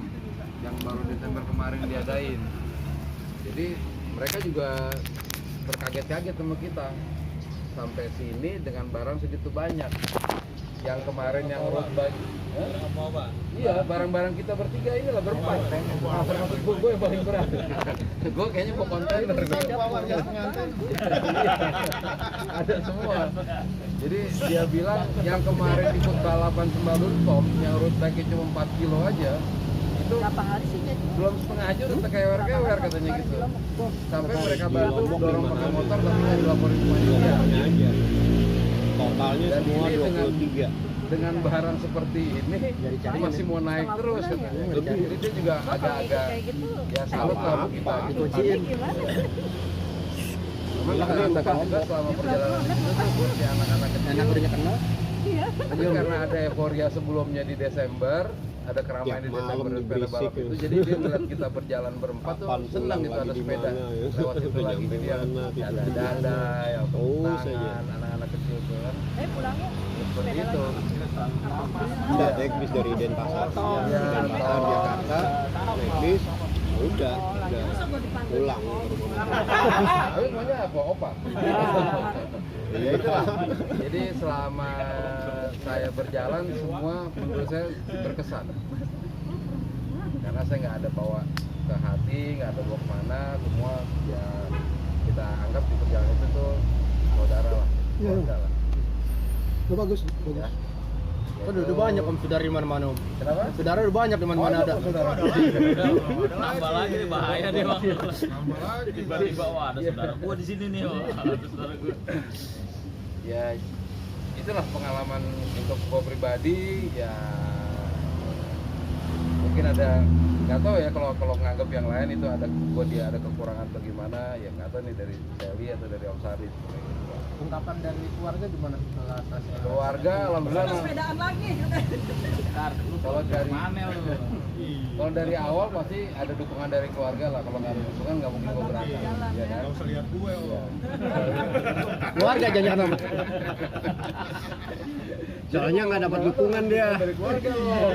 yang baru Desember kemarin diadain. Jadi mereka juga terkaget-kaget sama kita sampai sini dengan barang segitu banyak. Yang kemarin yang road bike, iya barang-barang kita bertiga ini lah berempat. Nah, termasuk gue yang paling berat. Gue kayaknya mau kontainer. Ada semua. Jadi dia bilang yang kemarin ikut balapan Sembalun Tom yang road bike cuma 4 kilo aja itu Berapa hari sih jadi? belum setengah aja udah kewer-kewer katanya gitu. Sampai mereka bantu dorong pakai motor tapi nggak dilaporin semuanya. Totalnya Dan semua ini 23. dengan barang seperti ini masih mau naik terus katanya. Jadi dia juga agak-agak Kayak gitu. ya salut lah buat kita. Kunciin gimana? Cuma kita rasakan juga selama perjalanan itu tuh si anak-anak kecil Enak udah kenal. Iya. Mungkin karena ada euforia sebelumnya di Desember, ada keramaian di Tiap malam Desember sepeda berisik balap ya. itu, jadi dia melihat kita berjalan berempat tuh Kapan senang pulang gitu lagi ada di sepeda mana, ya. lewat itu lagi Sampai dia mana, ada tidur. dada yang Terus aja. tangan anak-anak kecil tuh kan Pulangnya seperti sepeda itu. lagi. Udah naik bis dari Denpasar, Iya, Denpasar Jakarta, naik bis, udah pulang ke rumah. Tapi maunya apa? Opa. Ya itulah. Jadi selama saya berjalan semua menurut saya berkesan. Karena saya nggak ada bawa ke hati, nggak ada bawa kemana, semua ya kita anggap di perjalanan itu tuh saudara lah, keluarga lah. Itu bagus, Ya. Udah banyak om saudara di mana-mana om. Kenapa? Saudara udah banyak di mana-mana ada. Saudara. Nambah lagi nih, bahaya nih bang. Nambah lagi. Tiba-tiba wah ada saudara gua di sini nih, wah ada saudara gua. Ya itulah pengalaman untuk gua pribadi ya, mungkin ada nggak tahu ya kalau nganggap yang lain itu ada dia ada kekurangan bagaimana ya nggak tahu nih dari Sally atau dari Om Sari. Ungkapan dari keluarga gimana setelah tasnya? Keluarga alhamdulillah Sepedaan lagi. Bentar, lu Kalau dari- mana lu? kalau dari awal pasti ada dukungan dari keluarga lah, kalau nggak ada dukungan nggak mungkin gua berangkat ya kan. Nggak usah lihat gue, Iya. Keluarga jangan om. Soalnya nggak dapat dukungan dia. Dari keluarga loh.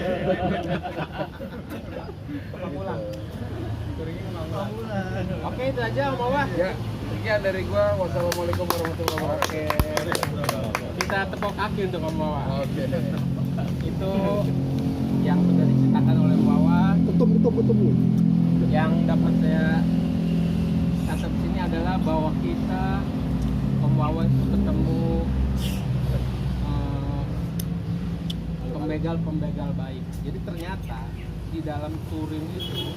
Oke, itu aja Om Wawa. Ya, sekian dari gua. Wassalamualaikum warahmatullahi wabarakatuh. Kita tepuk kaki untuk Om Wawa. Oke. Itu yang sudah diceritakan oleh Om Wawa. Betul. Yang dapat saya catat di sini adalah bahwa kita Om Wawa itu ketemu pembegal baik. Jadi ternyata di dalam touring itu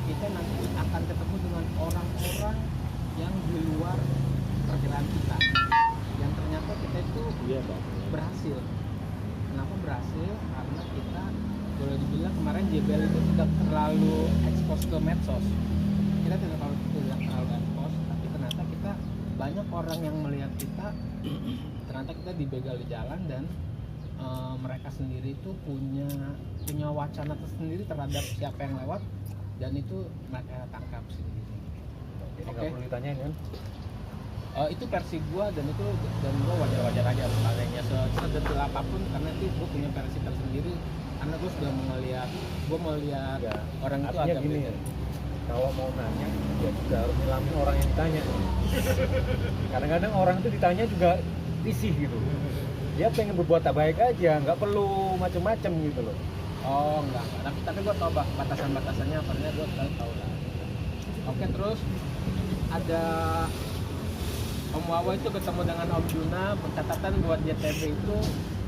kita nanti akan ketemu dengan orang-orang yang di luar perkiraan kita. Yang ternyata kita itu berhasil. Kenapa berhasil? Karena kita boleh dibilang kemarin JBL itu tidak terlalu ekspos ke medsos. Kita tidak terlalu ekspos, tapi ternyata kita banyak orang yang melihat kita. Ternyata kita dibegal di jalan dan mereka sendiri itu punya wacana tersendiri terhadap siapa yang lewat dan itu mereka tangkap sendiri. Jadi nggak perlu ditanyain kan? Itu versi gua dan gua wajar-wajar aja sebenarnya sedetil apapun karena itu gua punya versi tersendiri karena gua sudah melihat Ya, orang itu artinya agak gini beda. ya, kalau mau nanya ya juga harus nyelamin orang yang ditanya. Kadang-kadang orang itu ditanya juga risih gitu. Dia pengen berbuat tak baik aja, nggak perlu macem-macem gitu loh. Oh enggak. Tapi gua tahu batasan-batasannya apanya gua tahu lah. Oke, terus ada Om Wawa itu ketemu dengan Om Juna, catatan buat JTB itu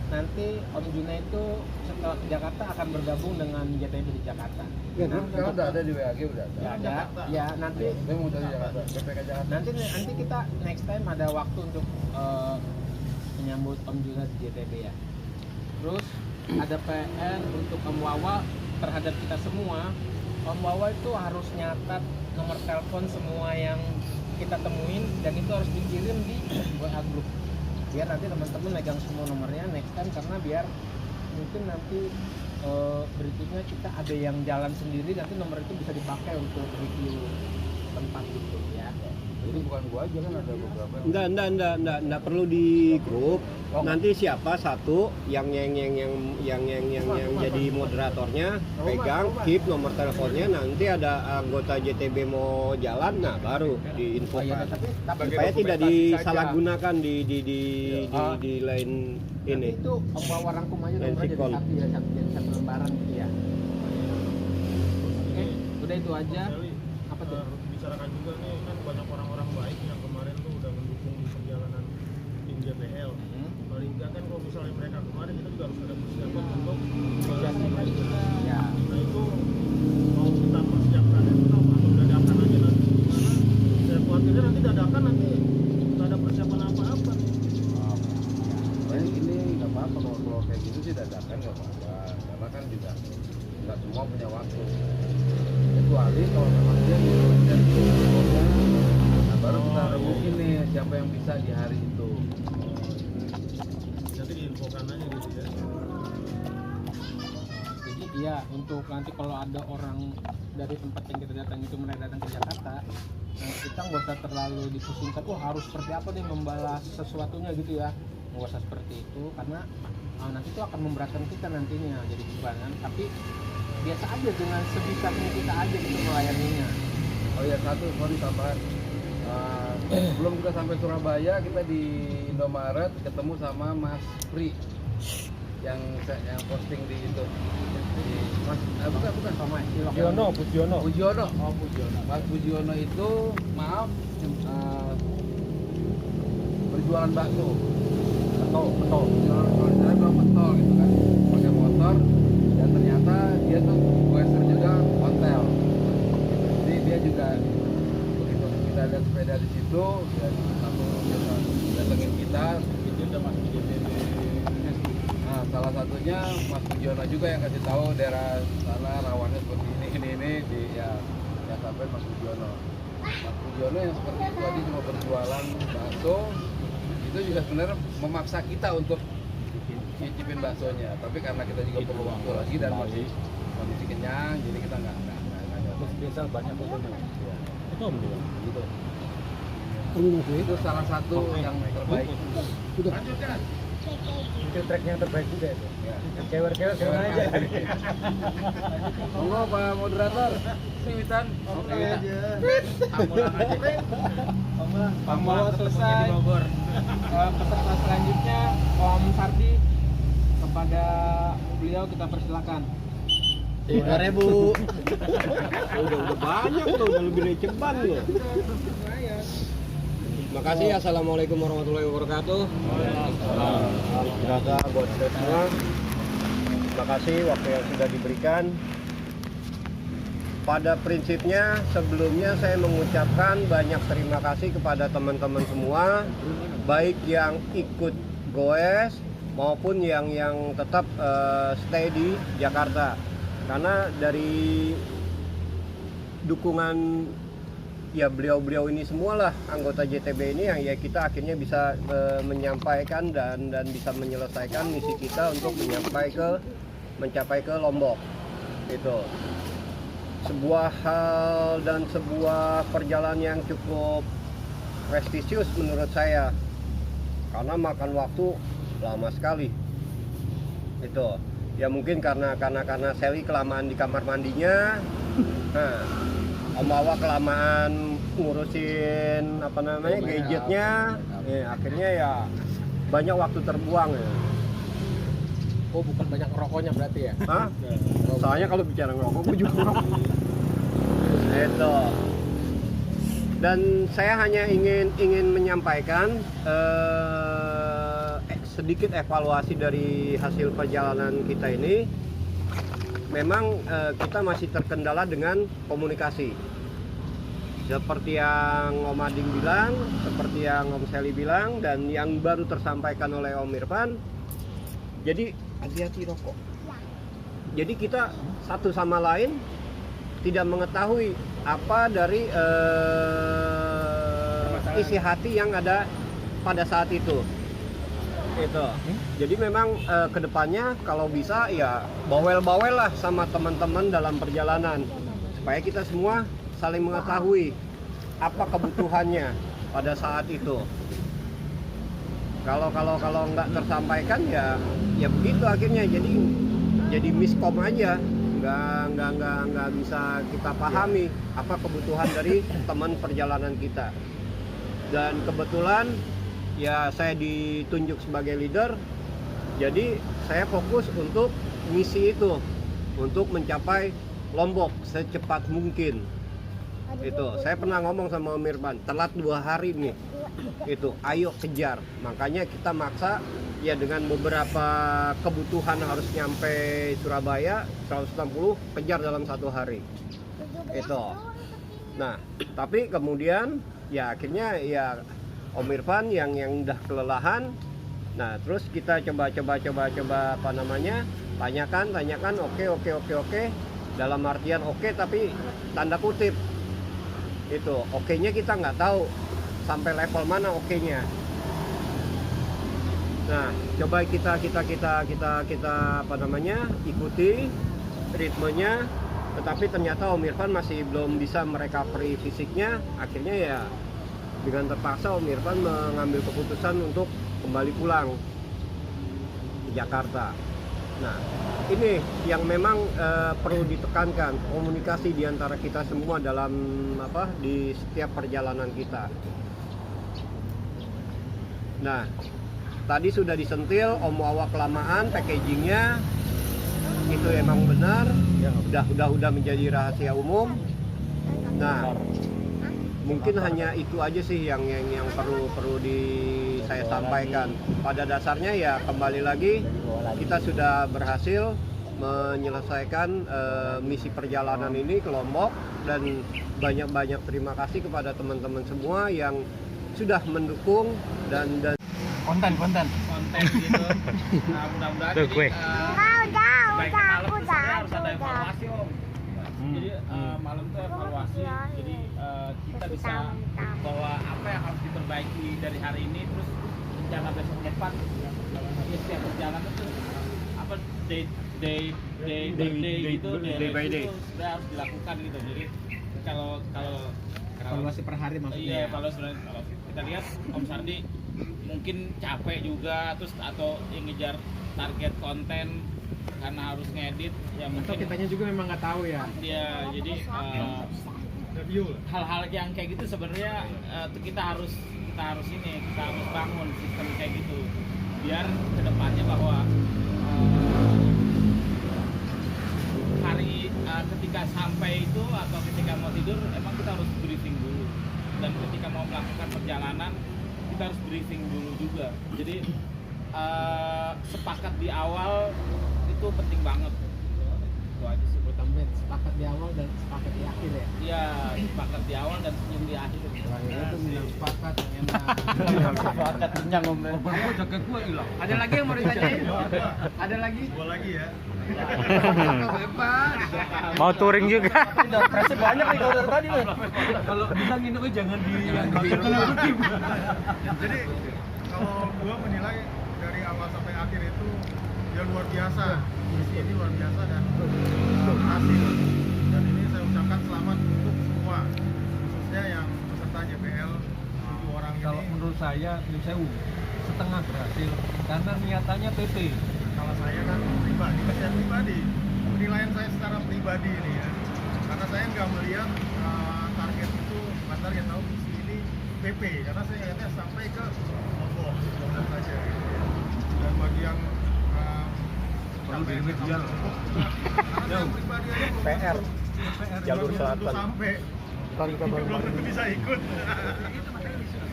nanti Om Juna itu setelah ke Jakarta akan bergabung dengan JTB di Jakarta. Ya, sekarang udah ada di WAG udah ada. Ya ada. Ya nanti Dia mau dari Jakarta, PPK Jakarta. nanti kita next time ada waktu untuk menyambut Om Juna di JTB ya. Terus ada PR untuk Om Wawa terhadap kita semua. Om Wawa itu harus nyatat nomor telepon semua yang kita temuin dan itu harus dikirim di WA group biar nanti teman-teman megang semua nomornya next time karena biar mungkin nanti berikutnya kita ada yang jalan sendiri nanti nomor itu bisa dipakai untuk review tempat itu ya. Jadi bukan gua aja kan ada beberapa. Enggak perlu di grup. Nanti siapa satu yang jadi moderatornya pegang keep nomor teleponnya, nanti ada anggota JTB mau jalan, nah baru diinfokan. Supaya tidak disalahgunakan di lain ini. Itu Om Wawa rangkum aja Lain nomornya sikol. jadi satu lembaran gitu ya. Oke, udah itu aja. Apa tuh? bicarakan juga nih, kan banyak orang-orang baik yang kemarin tuh udah mendukung di perjalanan tim JBL. Paling enggak kan kalau misalnya mereka kemarin, kita juga harus ada persiapan untuk Ya. nah itu mau kita persiapkan itu apa? Atau dadakan aja nanti gimana? Saya khawatirnya nanti dadakan nanti nggak ada persiapan apa-apa nih. Paling ini nggak apa-apa kalau kayak gitu sih dadakan nggak apa-apa, karena kan juga nggak semua punya waktu. Kecuali kalau memang dia dan nah baru kita rebukin nih siapa yang bisa di hari itu. Nanti diinfokan aja gitu ya. Iya, untuk nanti kalau ada orang dari tempat yang kita datang itu mereka datang ke Jakarta, nanti kita nggak usah terlalu dipusingkan, harus seperti apa nih membalas sesuatunya gitu ya. Nggak usah seperti itu, karena nanti itu akan memberatkan kita nantinya jadi bebanan. Tapi biasa aja dengan sebisanya kita aja gitu melayaninya. Oh ya, satu sorry tambahan. Sebelum kita sampai Surabaya, kita di Indomaret ketemu sama Mas Pri yang posting di itu. Bukan sama Pujiono. Pujiono. Oh, Pujiono. Mas Pujiono itu maaf berjualan bakso. Betul. Jualan pentol gitu kan. Pakai motor dan ternyata dia tuh goeser juga hotel. Jadi dia juga begitu kita lihat sepeda di situ, dia langsung datengin kita. Itu udah masuk di JTB. Nah, salah satunya Mas Pujiono juga yang kasih tahu daerah sana rawannya seperti ini di ya sampai Mas Pujiono. Mas Pujiono yang seperti itu tadi cuma berjualan bakso, itu juga sebenarnya memaksa kita untuk cicipin baksonya. Tapi karena kita juga perlu waktu lagi dan masih kondisi kenyang, jadi kita nggak Terus biasa banyak fotonya. ya. Itu om juga. Gitu. Itu salah satu yang terbaik. Lanjutkan. Itu tracknya yang terbaik juga itu. Ya. Cewek-cewek kemana aja. Monggo Pak Moderator, si Witan. Oke aja. Ambulan aja. Pembawa selesai. Peserta selanjutnya Om Sardi, kepada beliau kita persilakan. 3.000. udah banyak tuh, udah lebih dari ceban loh. Makasih. Assalamualaikum warahmatullahi wabarakatuh. Berasa buat kita semua. Terima kasih waktu yang sudah diberikan. Pada prinsipnya sebelumnya saya mengucapkan banyak terima kasih kepada teman-teman semua, baik yang ikut goes maupun yang tetap stay di Jakarta. Karena dari dukungan ya beliau-beliau ini semualah anggota JTB ini yang ya kita akhirnya bisa menyampaikan dan bisa menyelesaikan misi kita untuk mencapai ke Lombok. Itu sebuah hal dan sebuah perjalanan yang cukup prestisius menurut saya, karena makan waktu lama sekali. Itu ya mungkin karena Sally kelamaan di kamar mandinya. Nah, Om Wawa kelamaan ngurusin gadgetnya, ya, akhirnya ya banyak waktu terbuang ya. Oh, bukan banyak rokoknya berarti ya? Hah? Soalnya kalau bicara ngerokok, gue juga ngerokok. Itu. Dan saya hanya ingin menyampaikan sedikit evaluasi dari hasil perjalanan kita ini. Memang kita masih terkendala dengan komunikasi. Seperti yang Om Ading bilang, seperti yang Om Sally bilang, dan yang baru tersampaikan oleh Om Irfan. Jadi hati-hati rokok. Jadi kita satu sama lain tidak mengetahui apa dari isi hati yang ada pada saat itu. Itu. Jadi memang kedepannya kalau bisa ya bawel-bawel lah sama teman-teman dalam perjalanan, supaya kita semua saling mengetahui apa kebutuhannya pada saat itu. Kalau nggak tersampaikan ya begitu akhirnya jadi miskom aja, nggak bisa kita pahami apa kebutuhan dari teman perjalanan kita. Dan kebetulan ya saya ditunjuk sebagai leader, jadi saya fokus untuk misi itu, untuk mencapai Lombok secepat mungkin. Itu saya pernah ngomong sama Om Irfan, telat 2 hari nih, itu ayo kejar. Makanya kita maksa ya dengan beberapa kebutuhan harus nyampe Surabaya 160, kejar dalam 1 hari. Itu. Nah, tapi kemudian ya akhirnya ya Om Irfan yang udah kelelahan. Nah, terus kita coba tanyakan, oke. Dalam artian oke tapi tanda kutip. Itu, oke-nya kita nggak tahu sampai level mana oke-nya. Nah, coba kita ikuti ritmenya, tetapi ternyata Om Irfan masih belum bisa merecovery fisiknya. Akhirnya ya dengan terpaksa Om Irfan mengambil keputusan untuk kembali pulang ke Jakarta. Nah, ini yang memang perlu ditekankan, komunikasi di antara kita semua dalam di setiap perjalanan kita. Nah, tadi sudah disentil Om Wawa kelamaan packagingnya, itu emang benar, udah menjadi rahasia umum. Nah, mungkin hanya itu aja sih yang perlu saya sampaikan. Pada dasarnya ya kembali lagi kita sudah berhasil menyelesaikan misi perjalanan ini ke Lombok, dan banyak terima kasih kepada teman-teman semua yang sudah mendukung dan konten gitu. Nah, mudah-mudahan jadi baik malam tuh sebenarnya harus ada evaluasi Om. Jadi malam tuh evaluasi, jadi kita bisa bahwa apa yang harus diperbaiki dari hari ini, terus rencana besok depan ya setiap perjalanan itu apa day by day itu sudah harus dilakukan gitu. Jadi kalau evaluasi per hari maksudnya. Iya, evaluasi kalau kita lihat Om Sardi mungkin capek juga, terus atau yang ngejar target konten karena harus ngedit ya, mungkin atau kitanya juga memang nggak tahu ya. Iya, jadi hal-hal yang kayak gitu sebenarnya kita harus bangun sistem kayak gitu biar kedepannya bahwa hari ketika sampai itu atau ketika mau tidur emang kita harus briefing dulu, dan ketika mau melakukan perjalanan kita harus briefing dulu juga. Jadi sepakat di awal itu penting banget. Itu aja sih buat tambahin, sepakat di awal dan sepakat di akhir ya. Iya, sepakat di awal dan senyum di akhir. Terakhirnya itu bilang sepakat yang enak. Sepakat kenyang ngomong. Gua jaket gua hilang. Ada lagi yang mau ditanyain? Ada lagi? Gua lagi ya. Mau touring juga. Presnya banyak nih kalau dari tadi nih. Kalau bilang ini jangan di yang Jadi kalau gua menilai dari awal sampai akhir itu ya luar biasa. Misi ini luar biasa dan berhasil. Dan ini saya ucapkan selamat untuk semua, khususnya yang peserta JPL 7 orang ini. Kalau menurut saya setengah berhasil karena niatannya PP. Kalau saya kan pribadi, penilaian saya secara pribadi ini ya, karena saya nggak melihat target itu, bukan target, tahu misi ini PP, karena saya ingatnya sampai ke Lombok saja gitu ya. Dan bagi yang perlu diremedial karena saya pribadi aja PR jalur selatan sampai belum tentu bisa ikut.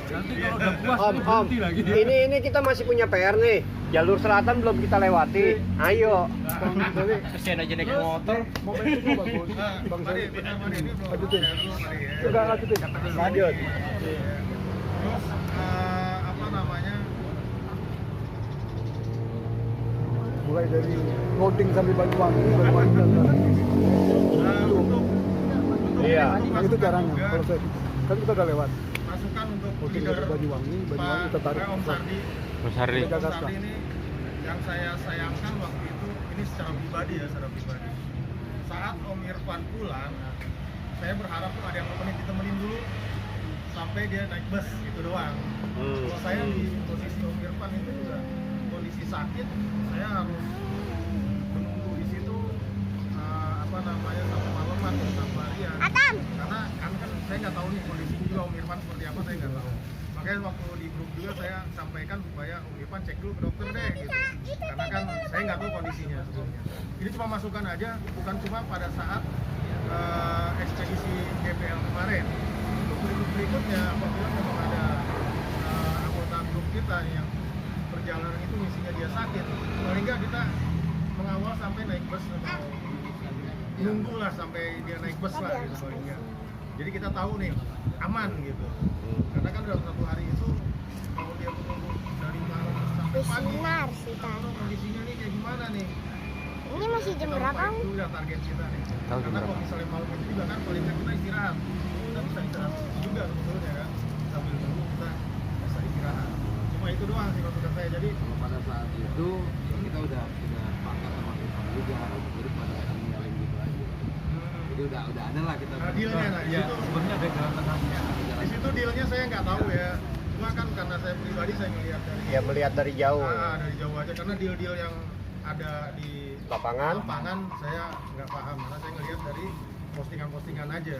Nanti kalau udah puas Om, ini kita masih punya PR nih. Jalur selatan belum kita lewati. Ayo. kesian aja naik motor. Mari, benar Mari, ini belum saya dulu Mari ya. Udah lanjutin. Lanjut. Terus apa namanya? Mulai dari loading sampai Banyuwangi dan Untuk Iya. itu caranya juga, proses. Kan kita udah lewat. masukan untuk Loading leader dari Banyuwangi kita tarik Om Sardi. Mas Hardi. Om Sardi ini yang saya sayangkan waktu itu, ini secara pribadi ya, saat Om Irfan pulang, saya berharap tuh ada yang ditemenin dulu sampai dia naik bus gitu doang. Kalau saya di posisi Om Irfan itu juga kondisi sakit, saya harus menunggu di situ satu malaman atau satu harian. Karena kan saya nggak tahu nih kondisi juga Om Irfan seperti apa, saya nggak tahu. Makanya waktu di grup juga saya sampaikan supaya Om Irfan cek dulu ke dokter deh gitu. Karena kan saya nggak tahu kondisinya sebelumnya. Ini cuma masukan aja, bukan cuma pada saat ekspedisi GPL kemarin. Untuk berikutnya apabila memang ada anggota grup kita yang perjalanan itu misinya dia sakit, paling nggak kita mengawal sampai naik bus atau nunggulah sampai dia naik bus lah gitu paling nggak. Jadi kita tahu nih aman gitu. Karena kan dalam satu hari itu kalau dia menunggu dari malam sampai pagi, kita tahu kondisinya nih kayak gimana nih. Ini masih jam berapa? Itu udah target kita nih. Karena kalau misalnya malam itu juga kan paling nggak kita istirahat. Kita bisa istirahat juga sebetulnya kan. Sambil menunggu kita bisa istirahat. Cuma itu doang sih maksud saya. Jadi pada saat itu kita udah sepakat sama kita juga, jadi pada saat Jadi udah ada lah kita. Nah, dealnya nah, ya, itu. sebenarnya background tengahnya. Di situ dealnya saya nggak tahu ya. Cuma kan karena saya pribadi saya ngelihat dari Ya melihat dari jauh. dari jauh aja karena deal-deal yang ada di Lapangan. saya nggak paham karena saya ngelihat dari postingan-postingan aja.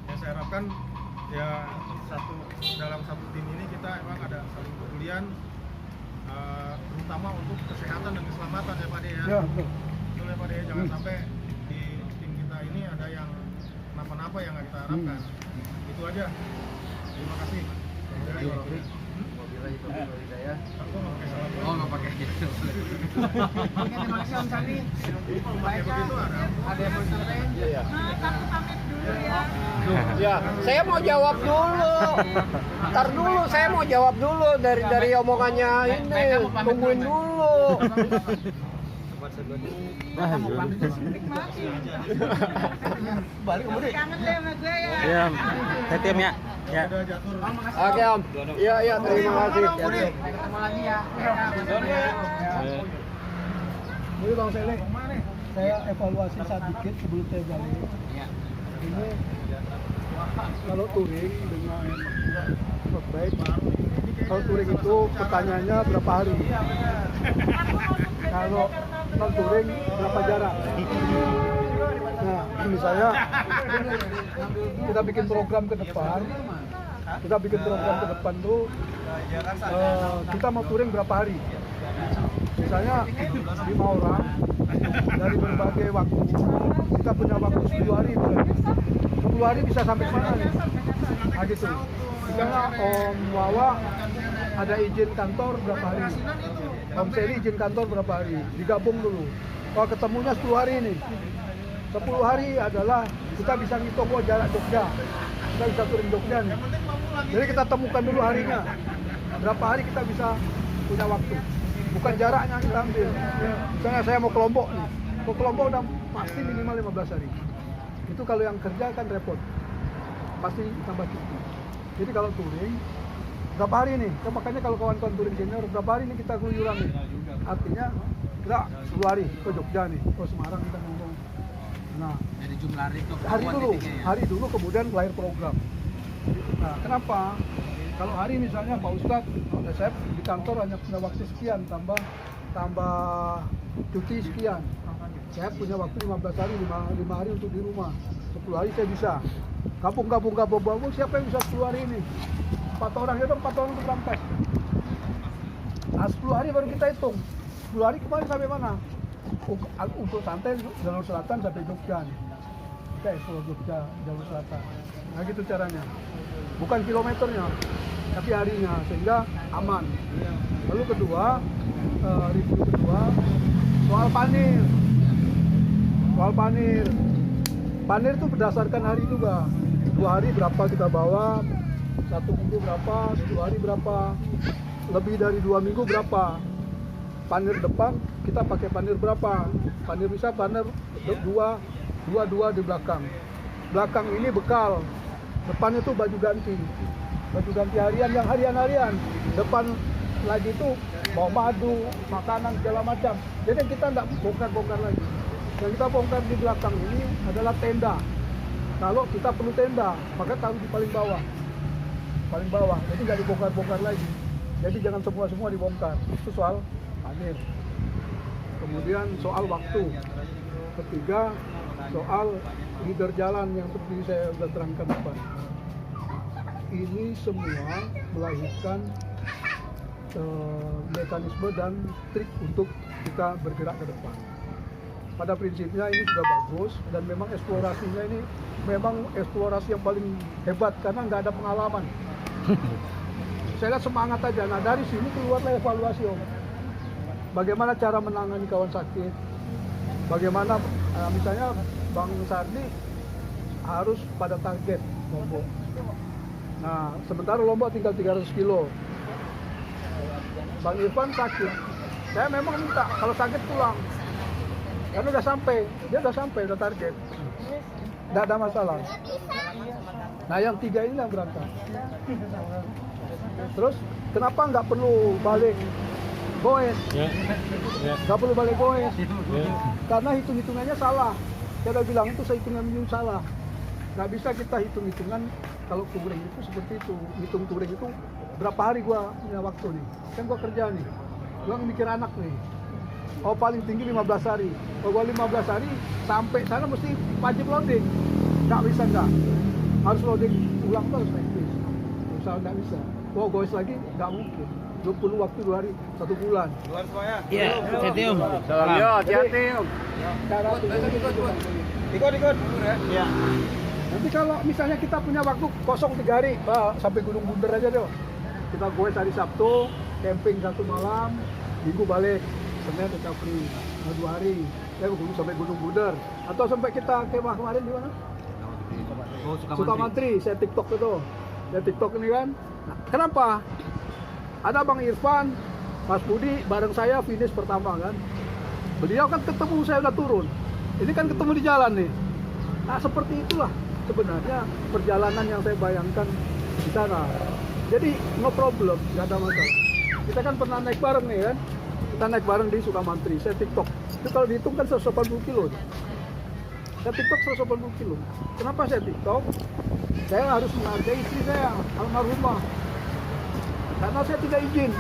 Yang saya harapkan ya dalam satu tim ini kita emang ada saling kepedulian terutama untuk kesehatan dan keselamatan ya Pak De ya. Ya, betul. Betul ya Pak De, jangan sampai di tim kita ini ada yang kenapa-napa yang nggak kita harapkan. Itu aja. Terima kasih. Mobilnya itu saya. Aku nggak pakai salam. Oh, nggak pakai gitu. Oke, terima kasih Om Sandi. Pakai begitu Ada yang mau disampaikan? Iya. Aku pamit dulu ya. Ya, saya mau jawab dulu. Ntar dulu, saya mau jawab dulu dari omongannya ini. Tungguin dulu. Balik kemudian. Kangen deh sama gue ya. Iya, Tim ya. Ya. Udah jatuh. Oke Om. Iya iya, terima kasih. Ketemu lagi ya. Jadi Bang Sele, saya evaluasi sedikit sebelum saya balik. Iya. Ini kalau touring dengan road bike, kalau touring itu pertanyaannya berapa hari? Kalau non touring berapa jarak? Nah, misalnya kita bikin program ke depan, tuh kita mau touring berapa hari? Misalnya 5 orang dari berbagai waktu, kita punya waktu 10 hari. 10 hari bisa sampai mana nih? Nah gitu. Misalnya Om Wawa ada izin kantor berapa hari? Om Seli izin kantor berapa hari? Digabung dulu. Kalau ketemunya 10 hari nih. 10 hari adalah kita bisa ngitung jarak Jogja. Kita bisa touring Jogja nih. Jadi kita temukan dulu harinya. Berapa hari kita bisa punya waktu. Bukan jaraknya kita ambil. Misalnya saya mau ke Lombok nih. Mau ke Lombok udah pasti minimal 15 hari. Itu kalau yang kerja kan repot. Pasti tambah cuti. Jadi kalau touring berapa hari nih? Makanya kalau kawan-kawan touring senior berapa hari nih kita keluyuran nih? Artinya kita 10 hari ke Jogja nih, ke Semarang kita ngomong. Nah, Dari jumlah hari itu hari dulu kemudian lahir program. Nah, kenapa? Kalau hari misalnya Pak Ustadz, saya di kantor hanya punya waktu sekian, tambah cuti sekian. Saya punya waktu 15 hari, 5 hari untuk di rumah. 10 hari saya bisa. Gabung, siapa yang bisa 10 hari ini? 4 orang, ya dong 4 orang untuk berangkat. Nah, 10 hari baru kita hitung. 10 hari kemarin sampai mana? Untuk santai, jalur selatan sampai Jogja nih. Kita explore Jogja, jalur selatan. Nah gitu caranya. Bukan kilometernya, tapi harinya, sehingga aman. Lalu kedua, review kedua, soal panir. Panir itu berdasarkan hari juga. 2 hari berapa kita bawa, 1 minggu berapa, 2 hari berapa, lebih dari 2 minggu berapa. Panir depan kita pakai panir berapa? Panir bisa panir 2 di belakang. Belakang ini bekal. Depan itu baju ganti harian yang harian. Depan lagi itu bawa madu, makanan segala macam. Jadi kita tidak bongkar lagi. Yang kita bongkar di belakang ini adalah tenda. Kalau kita perlu tenda, maka taruh di paling bawah. Jadi nggak dibongkar lagi. Jadi jangan semua dibongkar. Itu soal panir. Kemudian soal waktu. Ketiga, soal leader jalan yang seperti saya sudah terangkan depan. Ini semua melahirkan mekanisme dan trik untuk kita bergerak ke depan. Pada prinsipnya ini sudah bagus dan memang eksplorasinya ini memang eksplorasi yang paling hebat karena nggak ada pengalaman. Saya lihat semangat aja. Nah dari sini keluarlah evaluasi Om. Bagaimana cara menangani kawan sakit? Bagaimana misalnya Bang Sardi harus pada target Lombok. Nah sementara Lombok tinggal 300 kilo. Bang Irfan sakit. Saya memang minta kalau sakit pulang. Karena dia udah sampai, udah target. Nggak ada masalah. Nah yang 3 ini yang berangkat. Terus kenapa nggak perlu balik goes? Nggak perlu balik goes. Karena hitung-hitungannya salah. saya udah bilang itu saya hitungan minimum salah. Nggak bisa kita hitung-hitungan kalau touring itu seperti itu. Hitung touring itu berapa hari gua punya waktu nih. Kan gua kerja nih. Gua mikir anak nih. Oh paling tinggi 15 hari. Oh gua 15 hari sampai sana mesti wajib loading. Nggak bisa nggak. Harus loading ulang terus naik bis. Misal nggak bisa. Oh goes lagi nggak mungkin. 20 waktu 2 hari, 1 bulan. Iya, hati-hati Om. Salam yo, hati-hati Om. Cara Ikut. Iya. nanti kalau misalnya kita punya waktu kosong 3 hari, sampai Gunung Bunder aja deh. Kita goes hari Sabtu, camping 1 malam, Minggu balik, Senin recovery, 2 hari. Sampai Gunung Bunder. Atau sampai kita kemah kemarin di mana? Sukamantri, saya TikTok itu. Saya TikTok ini kan. Nah, kenapa? Ada Bang Irfan, Mas Budi, bareng saya finish pertama kan. Beliau kan ketemu saya udah turun. Ini kan ketemu di jalan nih. Nah seperti itulah sebenarnya perjalanan yang saya bayangkan di sana. Jadi no problem, nggak ada masalah. Kita kan pernah naik bareng nih kan. Kita naik bareng di Sukamantri, saya TikTok. Itu kalau dihitung kan 180 kilo. Saya TikTok 180 kilo. Kenapa saya TikTok? Saya harus menghargai istri saya, almarhumah. Karena saya tidak izin.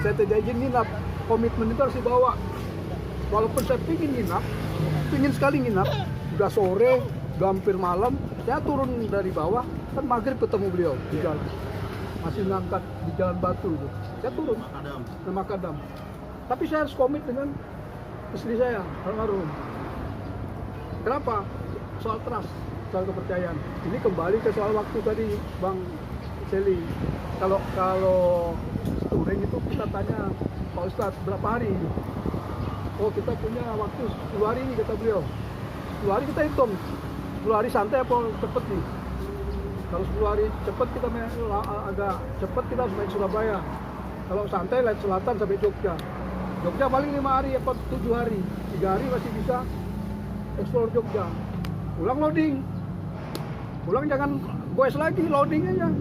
Saya tidak izin nginap. Komitmen itu harus dibawa. Walaupun saya pingin nginap, pingin sekali nginap, udah sore, udah hampir malam, saya turun dari bawah, kan maghrib ketemu beliau di jalan. Masih ngangkat di Jalan Batu itu. Saya turun, ke Makadam. Tapi saya harus komit dengan istri saya, almarhum. Kenapa? Soal trust, soal kepercayaan. Ini kembali ke soal waktu tadi, Bang Seli. Kalau touring itu kita tanya Pak Ustadz berapa hari? Oh kita punya waktu 10 hari nih kata beliau. 10 hari kita hitung. 10 hari santai apa cepet nih? Kalau 10 hari cepet kita agak cepet kita harus main Surabaya. Kalau santai lihat selatan sampai Jogja. Jogja paling 5 hari apa 7 hari. 3 hari masih bisa explore Jogja. Pulang loading. Pulang jangan goes lagi, loading aja.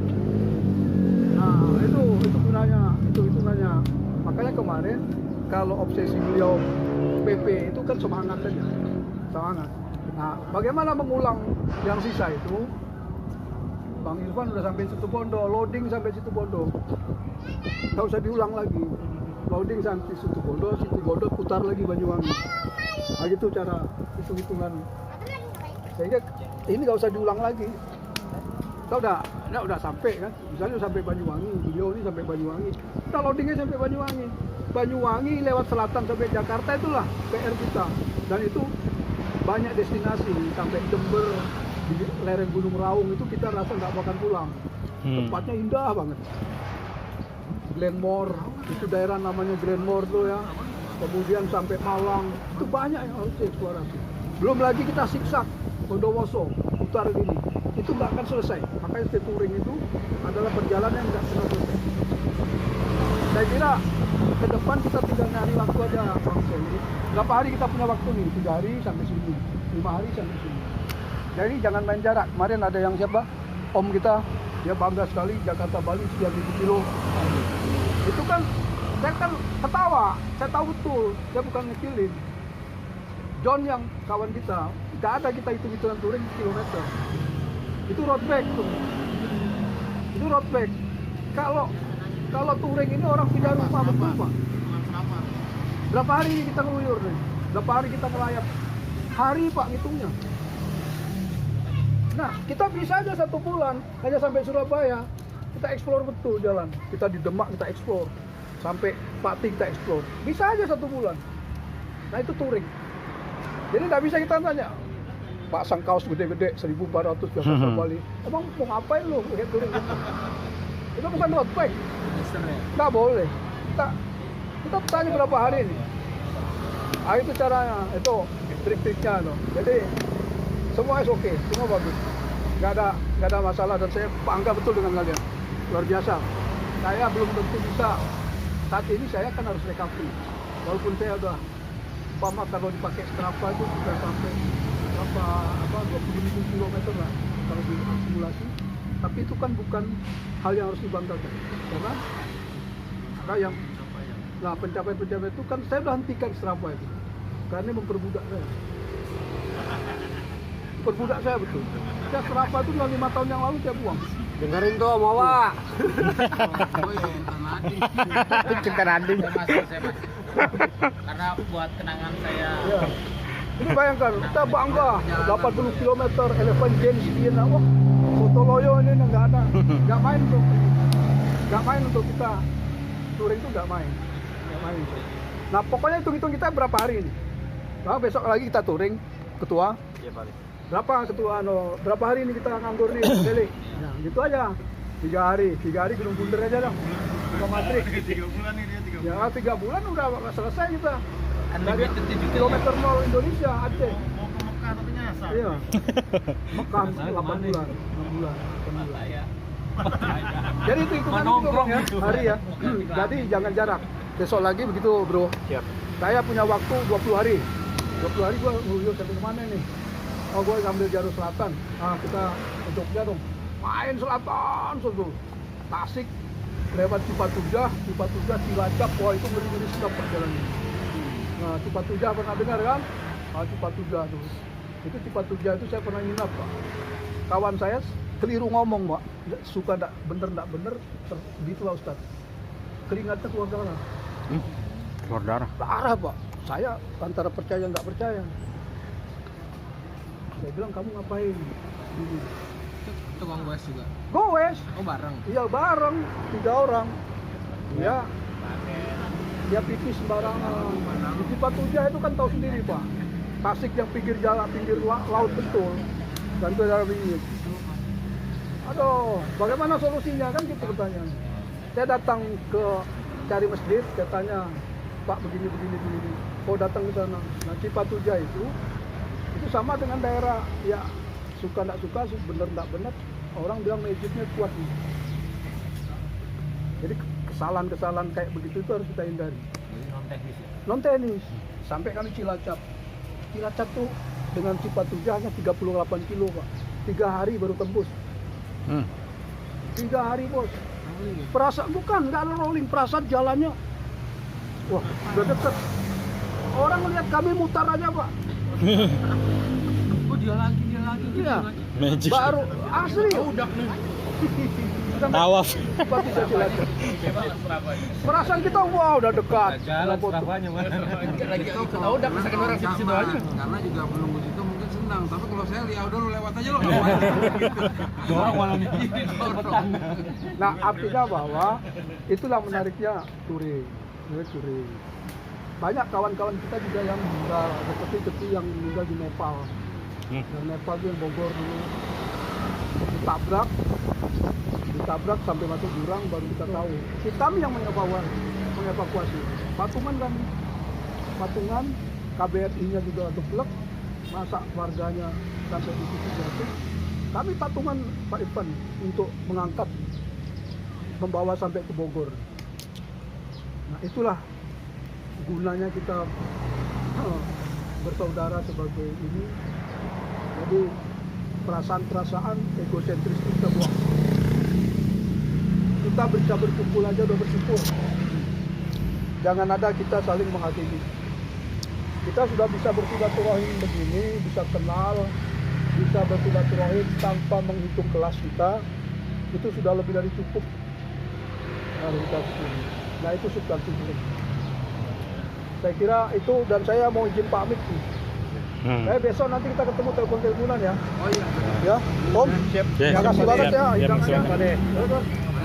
Nah itu gunanya, itu hitungannya. Makanya kemarin kalau obsesi beliau PP itu kan semangat saja, semangat. Nah bagaimana mengulang yang sisa itu? Bang Irfan udah sampai Situbondo, loading sampai Situbondo, nggak usah diulang lagi. Loading sampai Situbondo putar lagi Banyuwangi. Nah gitu cara hitung-hitungan. Sehingga ini nggak usah diulang lagi. Kita udah sampai kan, misalnya sampai Banyuwangi, beliau ini sampai Banyuwangi, kita loadingnya sampai Banyuwangi. Banyuwangi lewat selatan sampai Jakarta itulah PR kita. Dan itu banyak destinasi sampai Jember, di lereng Gunung Raung itu kita rasa nggak bakal pulang. Tempatnya indah banget. Glenmore, itu daerah namanya Glenmore tuh ya. Kemudian sampai Malang, itu banyak yang harus dieksplorasi. Belum lagi kita siksak Bondowoso, putar gini. Itu nggak akan selesai. Makanya stay touring itu adalah perjalanan yang nggak pernah selesai. Saya kira ke depan kita tinggal nyari waktu aja Bang Seli. Berapa hari kita punya waktu nih? 3 hari sampai sini, 5 hari sampai sini. Jadi jangan main jarak. Kemarin ada yang siapa? Om kita, dia bangga sekali Jakarta Bali sekian ribu kilo. Itu kan saya kan ketawa, saya tahu betul, saya bukan ngekilin. John yang kawan kita, tidak ada kita hitung-hitungan touring kilometer. Itu road bike tuh. Itu road bike. Kalau touring ini orang pindah rumah betul Pak. Berapa hari kita ngeluyur nih? Berapa hari kita melayap? Hari Pak ngitungnya. Nah kita bisa aja 1 bulan hanya sampai Surabaya. Kita explore betul jalan. Kita di Demak kita explore. Sampai Pati kita explore. Bisa aja 1 bulan. Nah itu touring. Jadi nggak bisa kita tanya, pasang kaos gede-gede 1.400 Jakarta Bali. Emang mau ngapain lu pakai touring? Itu bukan road bike. Nggak boleh. Kita tanya berapa hari ini. Ah itu caranya, itu trik-triknya loh. Jadi semua oke, semua bagus. Nggak ada masalah dan saya bangga betul dengan kalian. Luar biasa. Saya belum tentu bisa. Saat ini saya kan harus recovery. Walaupun saya udah kalau dipakai Strava itu sudah sampai 20.000 km lah kalau diakumulasi. Tapi itu kan bukan hal yang harus dibanggakan. Karena yang pencapaian itu kan saya udah hentikan Strava itu. Karena memperbudak saya. perbudak saya betul. Saya serapa itu 5 tahun yang lalu saya buang. Dengerin tuh Mawa. Cinta Nading. Saya masuk. Karena buat kenangan saya. Ya. Ini bayangkan, kita bangga 80 km Elephant Games sekian, wah Sontoloyo ini nggak ada, nggak main untuk kita touring itu nggak main. Nah pokoknya hitung kita berapa hari ini. Nah besok lagi kita touring, ketua. Iya Pak. Berapa hari ini kita nganggur nih, Deli? Nah gitu aja. 3 hari Gunung Bunder aja dong. Bukan matrik. 3 bulan nih dia 3 bulan. Ya 3 bulan udah selesai kita. Dari Unlimited juga. kilometer 0 Indonesia Aceh. Mau ke Mekah tapi nyasar. Iya. Mekah 8 bulan, 6 bulan. Jadi itu hitungan itu Bang, ya, hari ya. Jadi jangan jarak. Besok lagi begitu, Bro. Siap. Saya punya waktu 20 hari. 20 hari gua nguyur sampai kemana nih? Oh, gua ngambil jalur selatan. Ah, kita ke Jogja dong. Main selatan, sudah. Tasik lewat Cipatujah, Cilacap. Wah, itu ngeri-ngeri sedap perjalanan. Nah, Cipatujah pernah dengar kan? Ah, Cipatujah tuh. Itu Cipatujah itu saya pernah nginap, Pak. Kawan saya keliru ngomong, Pak. Suka enggak bener, begitulah Ustaz. Keringatnya keluar darah. Keluar darah. Darah, Pak. Saya antara percaya nggak percaya. Saya bilang, kamu ngapain? Dulu. Tukang goes juga. Goes? Oh bareng. Iya bareng, 3 orang. Iya. Dia pipis sembarangan. Di Cipatujah itu kan tahu sendiri, Pak. Tasik yang pinggir jalan, pinggir laut betul. Dan itu ada bingit. Aduh, bagaimana solusinya kan gitu pertanyaan. Saya datang ke cari masjid, saya tanya, Pak begini. Oh datang ke sana. Nah Cipatujah itu sama dengan daerah ya suka nggak suka, bener nggak bener. Orang bilang masjidnya kuat nih. Jadi kesalahan kayak begitu itu harus kita hindari. Non teknis. Sampai kami Cilacap. Cilacap tuh dengan Cipatujah hanya 38 kilo, Pak. 3 hari baru tembus. 3 hari, Bos. Perasaan bukan, nggak ada rolling, perasaan jalannya. Wah, udah deket. Orang melihat kami mutar aja, Pak. Oh dia lagi. Iya. Magic. Baru asli. Udah nih. Tawaf. Cipatujah Cilacap. Perasaan kita wah udah dekat. Jalan Surabaya mana? Lagi tahu udah misalkan orang situ aja. Karena juga belum begitu mungkin senang. Tapi kalau saya lihat udah lu lewat aja lo nggak apa-apa. Dorong malah nih. Nah, artinya bahwa itulah menariknya touring. Banyak kawan-kawan kita juga yang meninggal, seperti yang meninggal di Nepal. Yang Nepal itu yang Bogor dulu ditabrak sampai masuk jurang baru kita tahu. Kami yang mengevakuasi. Patungan, KBRI-nya juga geblek, masa warganya sampai di situ jatuh. Kami patungan Pak Irfan untuk mengangkat, membawa sampai ke Bogor. Nah itulah gunanya kita bersaudara sebagai ini. Jadi perasaan egosentris kita buang. Kita bisa berkumpul aja udah bersyukur. Jangan ada kita saling menghakimi. Kita sudah bisa bersilaturahim begini, bisa kenal, bisa bersilaturahim tanpa menghitung kelas kita. Itu sudah lebih dari cukup. Nah itu substansi. Saya kira itu, dan saya mau izin pamit sih. Besok nanti kita ketemu telepon-teleponan ya. Oh iya. Ya, Om. Siap. Terima kasih banget ya.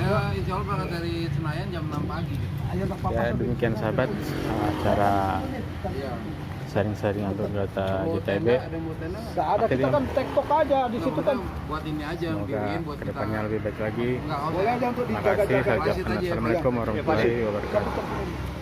Saya insya Allah berangkat dari Senayan jam 6 pagi. Ya demikian sahabat acara sharing-sharing untuk data JTB. Nggak ada, kita kan tektok aja di situ kan. Buat ini aja, Semoga kedepannya lebih baik lagi. Boleh aja untuk Terima kasih. dijaga-jaga. Saya ucapkan Assalamualaikum warahmatullahi wabarakatuh.